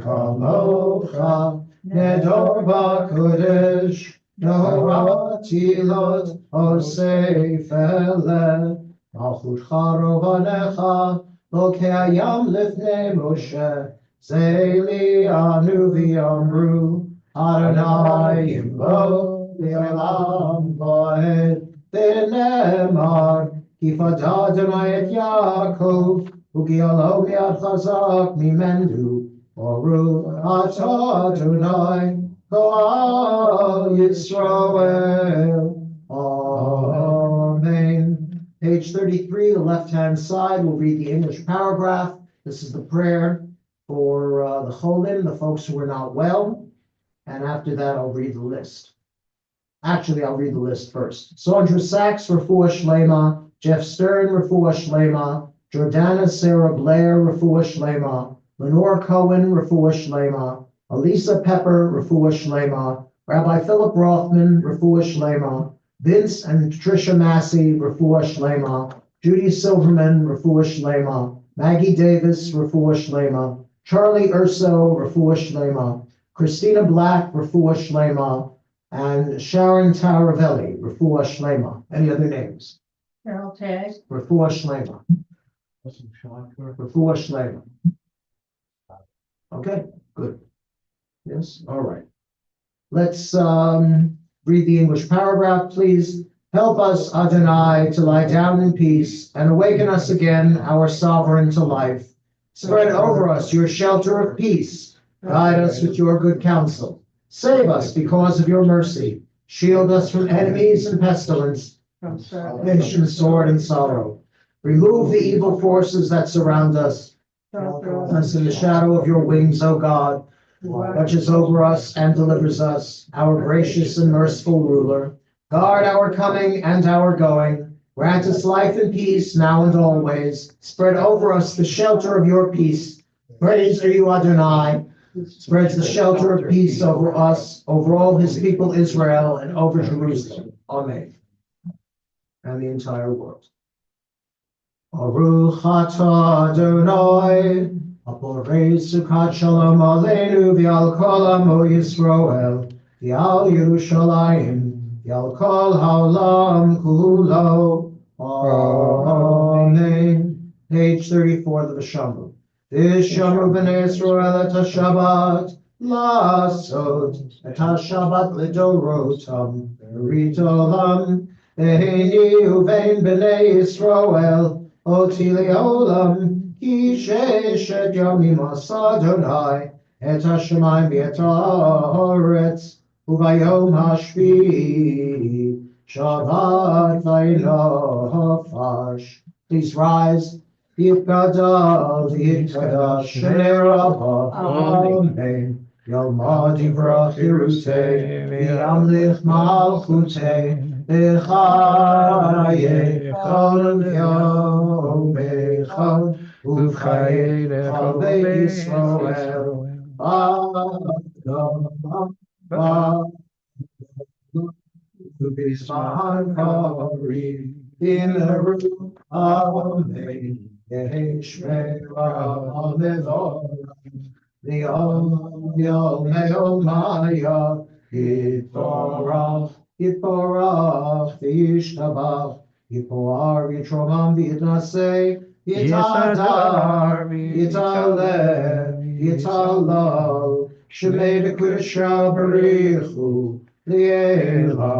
Nedor Bakodesh. Noratilot Osei Fele. Malchut Charovanecha, Lokei Hayam Lifnei Moshe. Zeli Anu V'Yamru. Adonai Yimbo V'Olam Va'ed V'Nemar Kifad Adonai Et Yaakov U'Gialo Mi'ad Chazak Mimendu Oru Ata Adonai Ko'al Yisrael. Amen. Page 33, the left-hand side, we'll read the English paragraph. This is the prayer for the Cholim, the folks who are not well. And after that, I'll read the list. Actually, I'll read the list first. Sandra Sachs, Refuah Shlema. Jeff Stern, Refuah Shlema. Jordana Sarah Blair, Refuah Shlema. Lenore Cohen, Refuah Shlema. Elisa Pepper, Refuah Shlema. Rabbi Philip Rothman, Refuah Shlema. Vince and Tricia Massey, Refuah Shlema. Judy Silverman, Refuah Shlema. Maggie Davis, Refuah Shlema. Charlie Urso, Refuah Shlema. Christina Black, Refuah Shlema, and Sharon Taravelli, Refuah Shlema. Any other names? Carol Tag. Refuah Shlema. Refuah Shlema. Okay, good. Yes, all right. Let's read the English paragraph, please. Help us, Adonai, to lie down in peace and awaken us again, our sovereign to life. Spread over us your shelter of peace. Guide us with your good counsel. Save us because of your mercy. Shield us from enemies and pestilence, From starvation, sword, and sorrow. Remove the evil forces that surround us. Us in the shadow of your wings, O God. Watches over us and delivers us, our gracious and merciful ruler. Guard our coming and our going. Grant us life and peace now and always. Spread over us the shelter of your peace. Praise to you, Adonai. Spreads the shelter of peace over us, over all his people Israel, and over Jerusalem. Amen. And the entire world. Baruch atah Adonai, aporei sukkot shalom aleinu v'al kol amo Yisrael, v'al Yerushalayim, v'al kol haolam kulo. Amen. Page 34 of the Shamru. Vishamu b'nei Yisrael et ha-Shabbat lasot et ha-Shabbat lidorotam berit olam v'heini uvein b'nei Yisrael oti le'olam ki sheshet yomim asa Adonai et ha-shamayim v'et ha'aretz uvayom hashvi'i Shabbat v'inofash. Please rise. Yitgadal, Yitkadash, Shnei Rabbah, Amen. Yalma divrach Yerusei, V'yamlich malchutei, V'chaye chol yomecha, Uvchaye lechol beit Yisrael, V'adam, V'bizman karim, V'meru, Amen. Yeshmera Amevorim, Yom Meomaya, Yitorach, Yishtabach, Yipoar, Yitromam, Yitnaseh, Yitadar, Yitaleh, Yitalal, Shemei Dekudesha Barichu, Liela,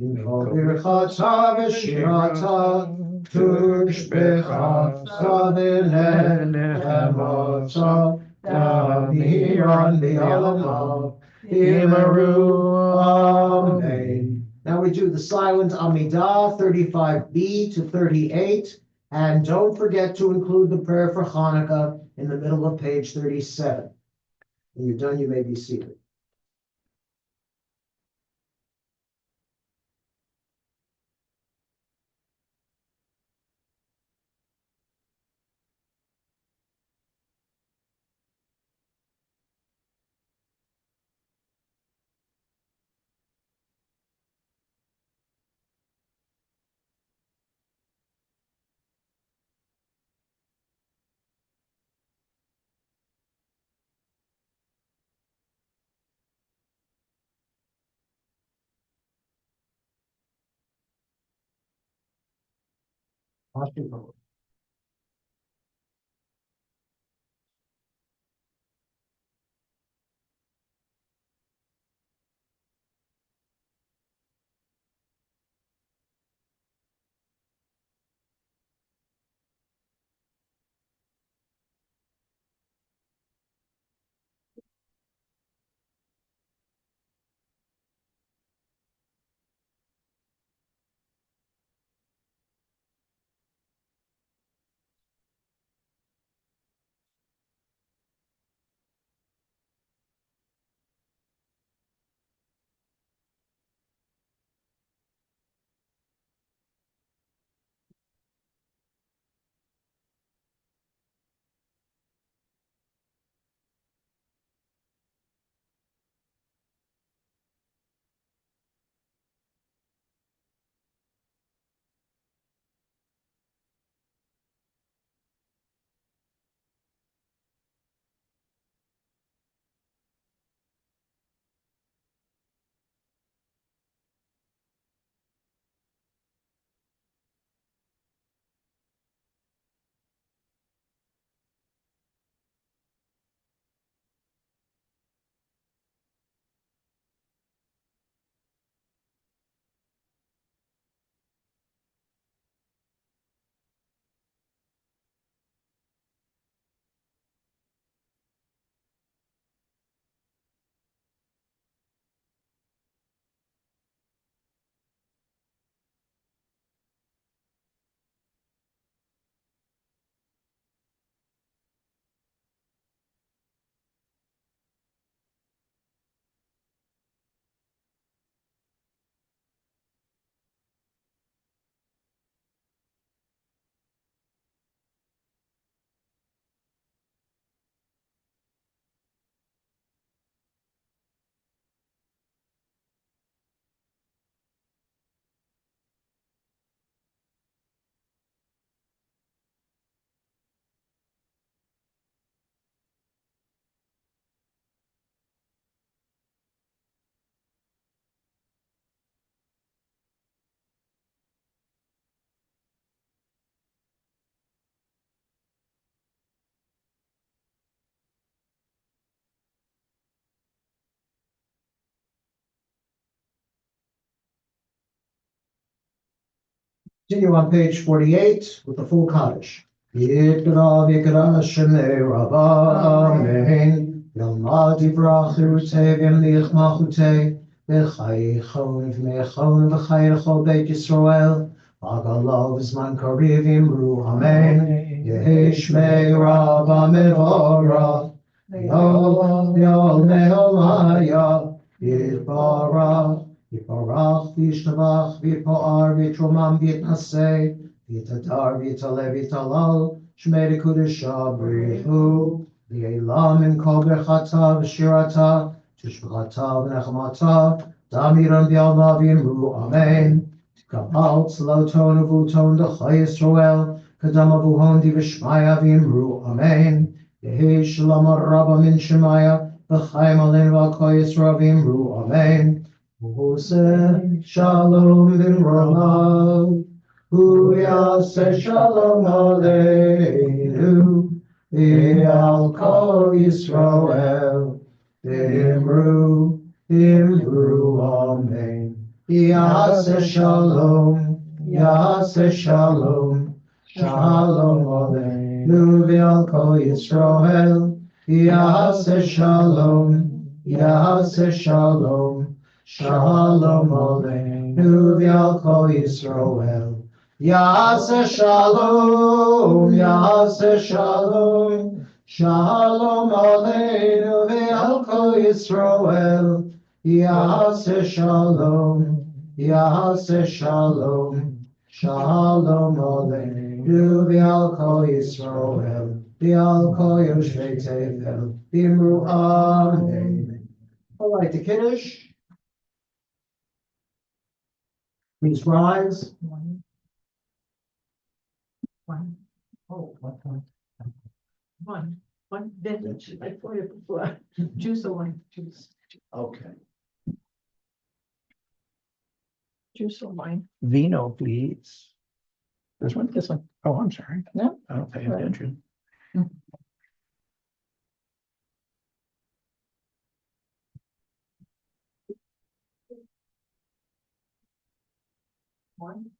Yimkol Birchata V'Shirata, Tushbecha, Savinechamotza, Damiran Bi'alamav, Imeru, Amen. Now we do the silent Amidah, 35b to 38. And don't forget to include the prayer for Hanukkah in the middle of page 37. When you're done, you may be seated. Continue on page 48 with the full Kaddish. Yikra v'yikra shemei Rabba, amen. Yomad yivrach cherutei v'yamlich malchutei, v'chayichon v'meichon v'chayichol beit Yisrael, v'agalav zman kariv imru, amen. Yehi shmei Rabba mevorach, yol me'olaya, yitbarach. Yiparach, v'yishtabach, v'yipoar, v'yitromam, v'yitnaseh, v'yitadar, v'yitaleh, v'yitalal, shmei dekudesha, b'richu, v'yelam, in kol berchata, v'shirata, tishbachata, v'nechamata, damiram v'yalma, v'yimru, amen. Tikapal, tzloton, uvuton, d'chai Yisrael, kadam avuhon, v'shmaya, v'yimru, amen. Yehi shalom rabba min shemaya, v'chaim alein v'alkol Yisrael, v'yimru, amen. Hu shalom v'ramav, hu yaseh shalom aleinu, v'al kol Yisrael, v'imru, amen. Yaseh shalom, shalom aleinu, v'al kol Yisrael, yaseh shalom, shalom aleinu, aleinu v'al kol Yisroel. Yaseh shalom, Yaseh shalom, shalom aleinu v'al kol Yisroel. Yaseh shalom, Yaseh shalom, shalom aleinu v'al kol Yisroel, v'al kol yoshvei tevel, v'imru amen. All right, the Kiddush. Please rise. One. Oh, one vintage, like for you before, juice of wine, juice, Okay. juice of wine. Vino, please. This one? Oh, I'm sorry. No. I don't pay Right. attention. One.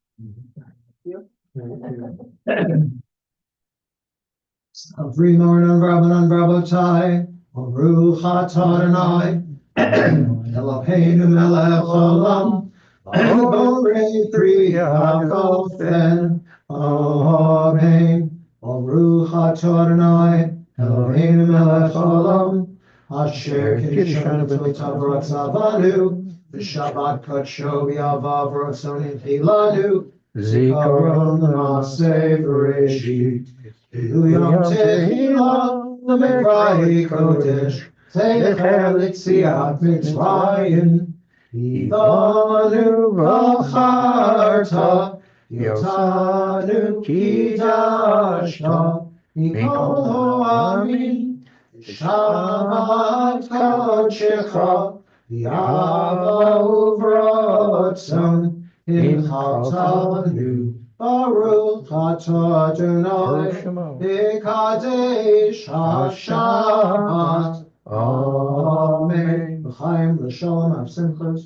Avri Mornon Rabbanon Rabbotai, Baruch atah Adonai, Eloheinu melech haolam, Borei pri hakofen, Amen. Baruch atah Adonai, Eloheinu melech haolam, Asher kiddushanu b'mitzvot ratzavanu, v'shabbat kodsho v'yavav ratzonim hilanu, Zikaron l'maseh v'reshit. Yom Tehillah, Lemekrai Kodesh, Techel Etziat Mitzrayim, Ivanu V'charta, Yotanu Kidashta, Mikol Ha'amin, Shabbat Kodshecha, Yava Uvratzon, Inchaltanu, Baruch atah Adonai, B'kadesh HaShabbat. Amen. L'chaim, l'shalom, avsimchas.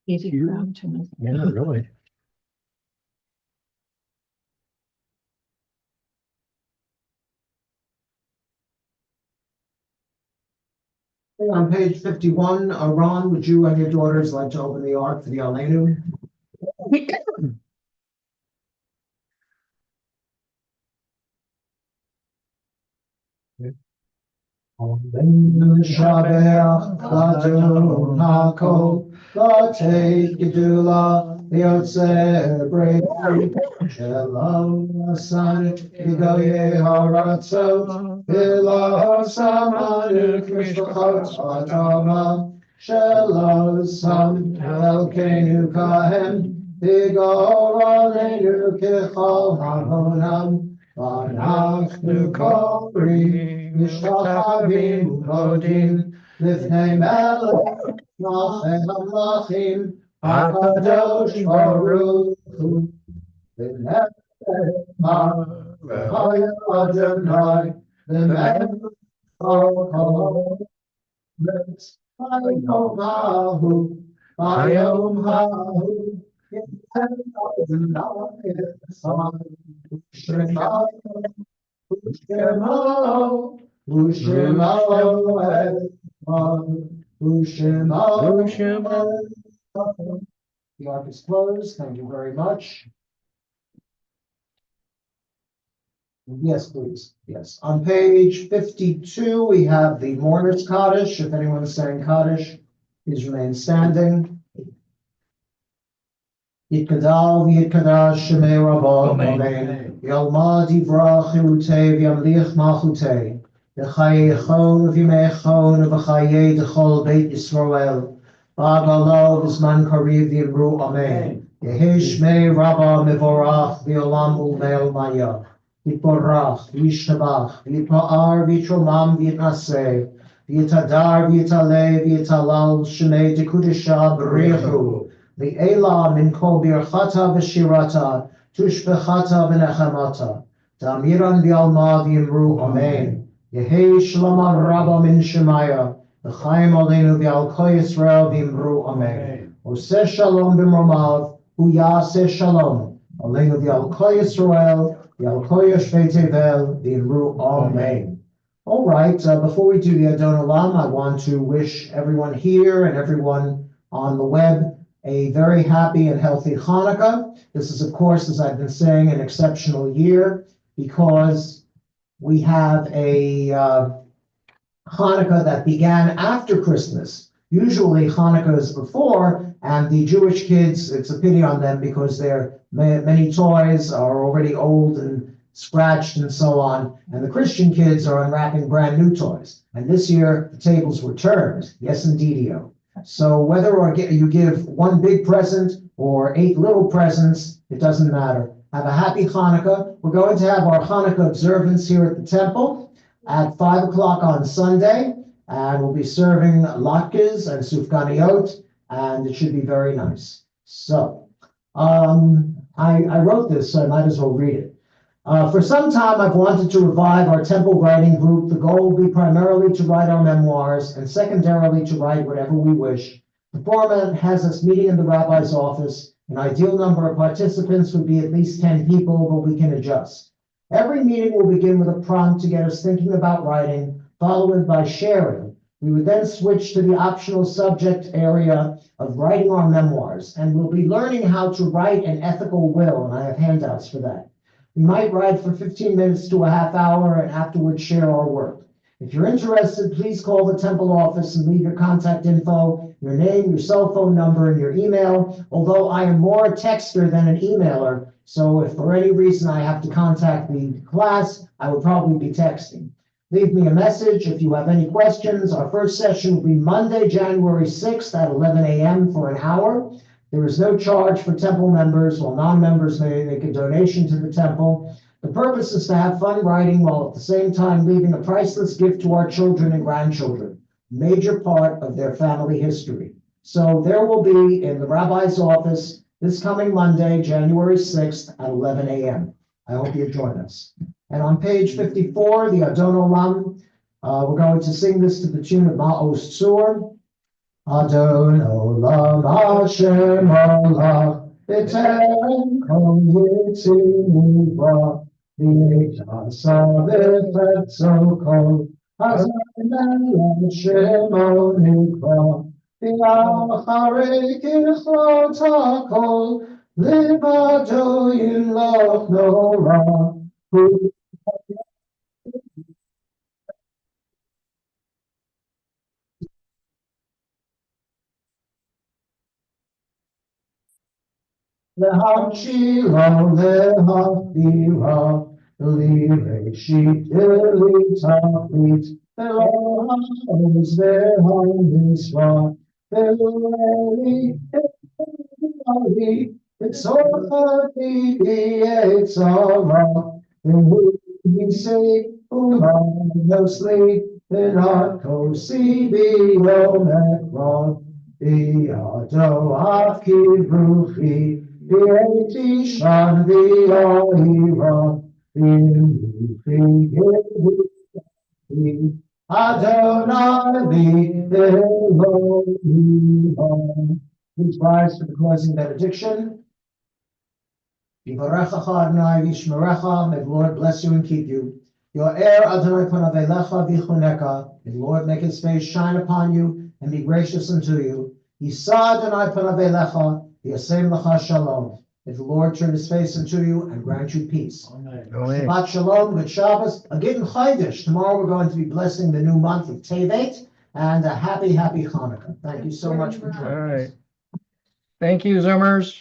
Easy ground tonight. Yeah, really. On page 51, Ron, would you and your daughters like to open the ark for the Aleinu? Shabeach Ladon Hakol, Latei Gedula, Yotze Brei, Shalom Asan, Igoye Haratzot, Vila Samanu Krishvachot Atama, Shalom Sam, Elkenu Kahem, Igor Aleinu Kechol Hamonam, Vanachnu Kori, Mishtachavim Umodim, Lifnei Melech, Malchei HaMelachim, HaKadosh Baruch Hu, V'nefesh V'haya Adonai, V'mech Kol V'ayom Hahu, V'ayom Hahu, Ushemo, the ark is closed. Thank you very much. Yes, please. Yes. On page 52, we have the mourner's Kaddish. If anyone is saying Kaddish, please remain standing. Yitkadal v'yitkadash shemei rabba, amen. Yalma divrach chilutei v'yamliach malchutei. V'chayechon v'yimechon v'chayei d'chol beit Yisrael. V'agalo v'zman kariv v'yimru, amen. Yehi shmei rabba mevorach v'yolam u'me'el maya. V'yiporach v'yishtabach v'yipa'ar v'yitromam v'yitnaseh. V'yitadar v'yitaleh v'yitalal shemei dekudesha b'richu. The Elah min kol birchata v'shirata, tushbechata v'nechamata, Damiran v'alma v'yimru, amen. Yehi shlama rabba min shemaya, v'chaim aleinu v'al kol Yisrael v'yimru, amen. Oseh shalom b'mromav, Hu Yaseh Shalom. Aleinu v'al Kol Yisrael, v'al Kol Yoshvei Tevel, v'imru Amen. All right, before we do the Adon Olam, I want to wish everyone here and everyone on the web a very happy and healthy Hanukkah. This is, of course, as I've been saying, an exceptional year because we have a Hanukkah that began after Christmas. Usually Hanukkah is before, and the Jewish kids, it's a pity on them because their many toys are already old and scratched and so on, and the Christian kids are unwrapping brand new toys. And this year, the tables were turned. Yes, indeedio. So whether or you give one big present or 8 little presents, it doesn't matter. Have a happy Hanukkah. We're going to have our Hanukkah observance here at the temple at 5 o'clock on Sunday, and we'll be serving latkes and sufganiyot, and it should be very nice. So, I wrote this, so I might as well read it. For some time, I've wanted to revive our temple writing group. The goal will be primarily to write our memoirs and secondarily to write whatever we wish. The format has us meeting in the rabbi's office. An ideal number of participants would be at least 10 people, but we can adjust. Every meeting will begin with a prompt to get us thinking about writing, followed by sharing. We would then switch to the optional subject area of writing our memoirs, and we'll be learning how to write an ethical will, and I have handouts for that. We might write for 15 minutes to a half hour and afterwards share our work. If you're interested, please call the temple office and leave your contact info, your name, your cell phone number, and your email, although I am more a texter than an emailer, so if for any reason I have to contact the class, I would probably be texting. Leave me a message if you have any questions. Our first session will be Monday, January 6th at 11 a.m. for an hour. There is no charge for temple members, while non-members may make a donation to the temple. The purpose is to have fun writing while at the same time leaving a priceless gift to our children and grandchildren, major part of their family history. So there will be in the rabbi's office this coming Monday, January 6th at 11 a.m. I hope you join us. And on page 54, the Adon Olam, we're going to sing this to the tune of Ma'os Tzur. Adon Olam Hashem Allah, B'Terem Kol Yitzim Nivra, V'Yitasa V'Fetzo Kol, Hazayim Shemo Nikra, V'Acharei Kilchot HaKol, Livado Yimloch Nora, Lehachilo lehachira, lireshit litachit, veloha'oz ve'ha'misra, ve'le'li etzorchati etzara, ve'hu u'manosli, ve'nakosi bi'omekron, Bi'ado ha'kivruchi, V'etishan v'yahira, v'imruchi Adonai v'Elohim. Please rise for the closing benediction. Yivarechacha Adonai v'yishmerecha. May the Lord bless you and keep you. Yo'er Adonai panav elecha v'choneka. May the Lord make his face shine upon you and be gracious unto you. Yisa Adonai panav elecha v'yasem lecha shalom. May the Lord turn his face unto you and grant you peace. Amen. Shabbat shalom, good Shabbos. A Gittin Chodesh. Tomorrow we're going to be blessing the new month of Tevet, and a happy, happy Hanukkah. Thank you so much for joining us. All right. Thank you, Zoomers.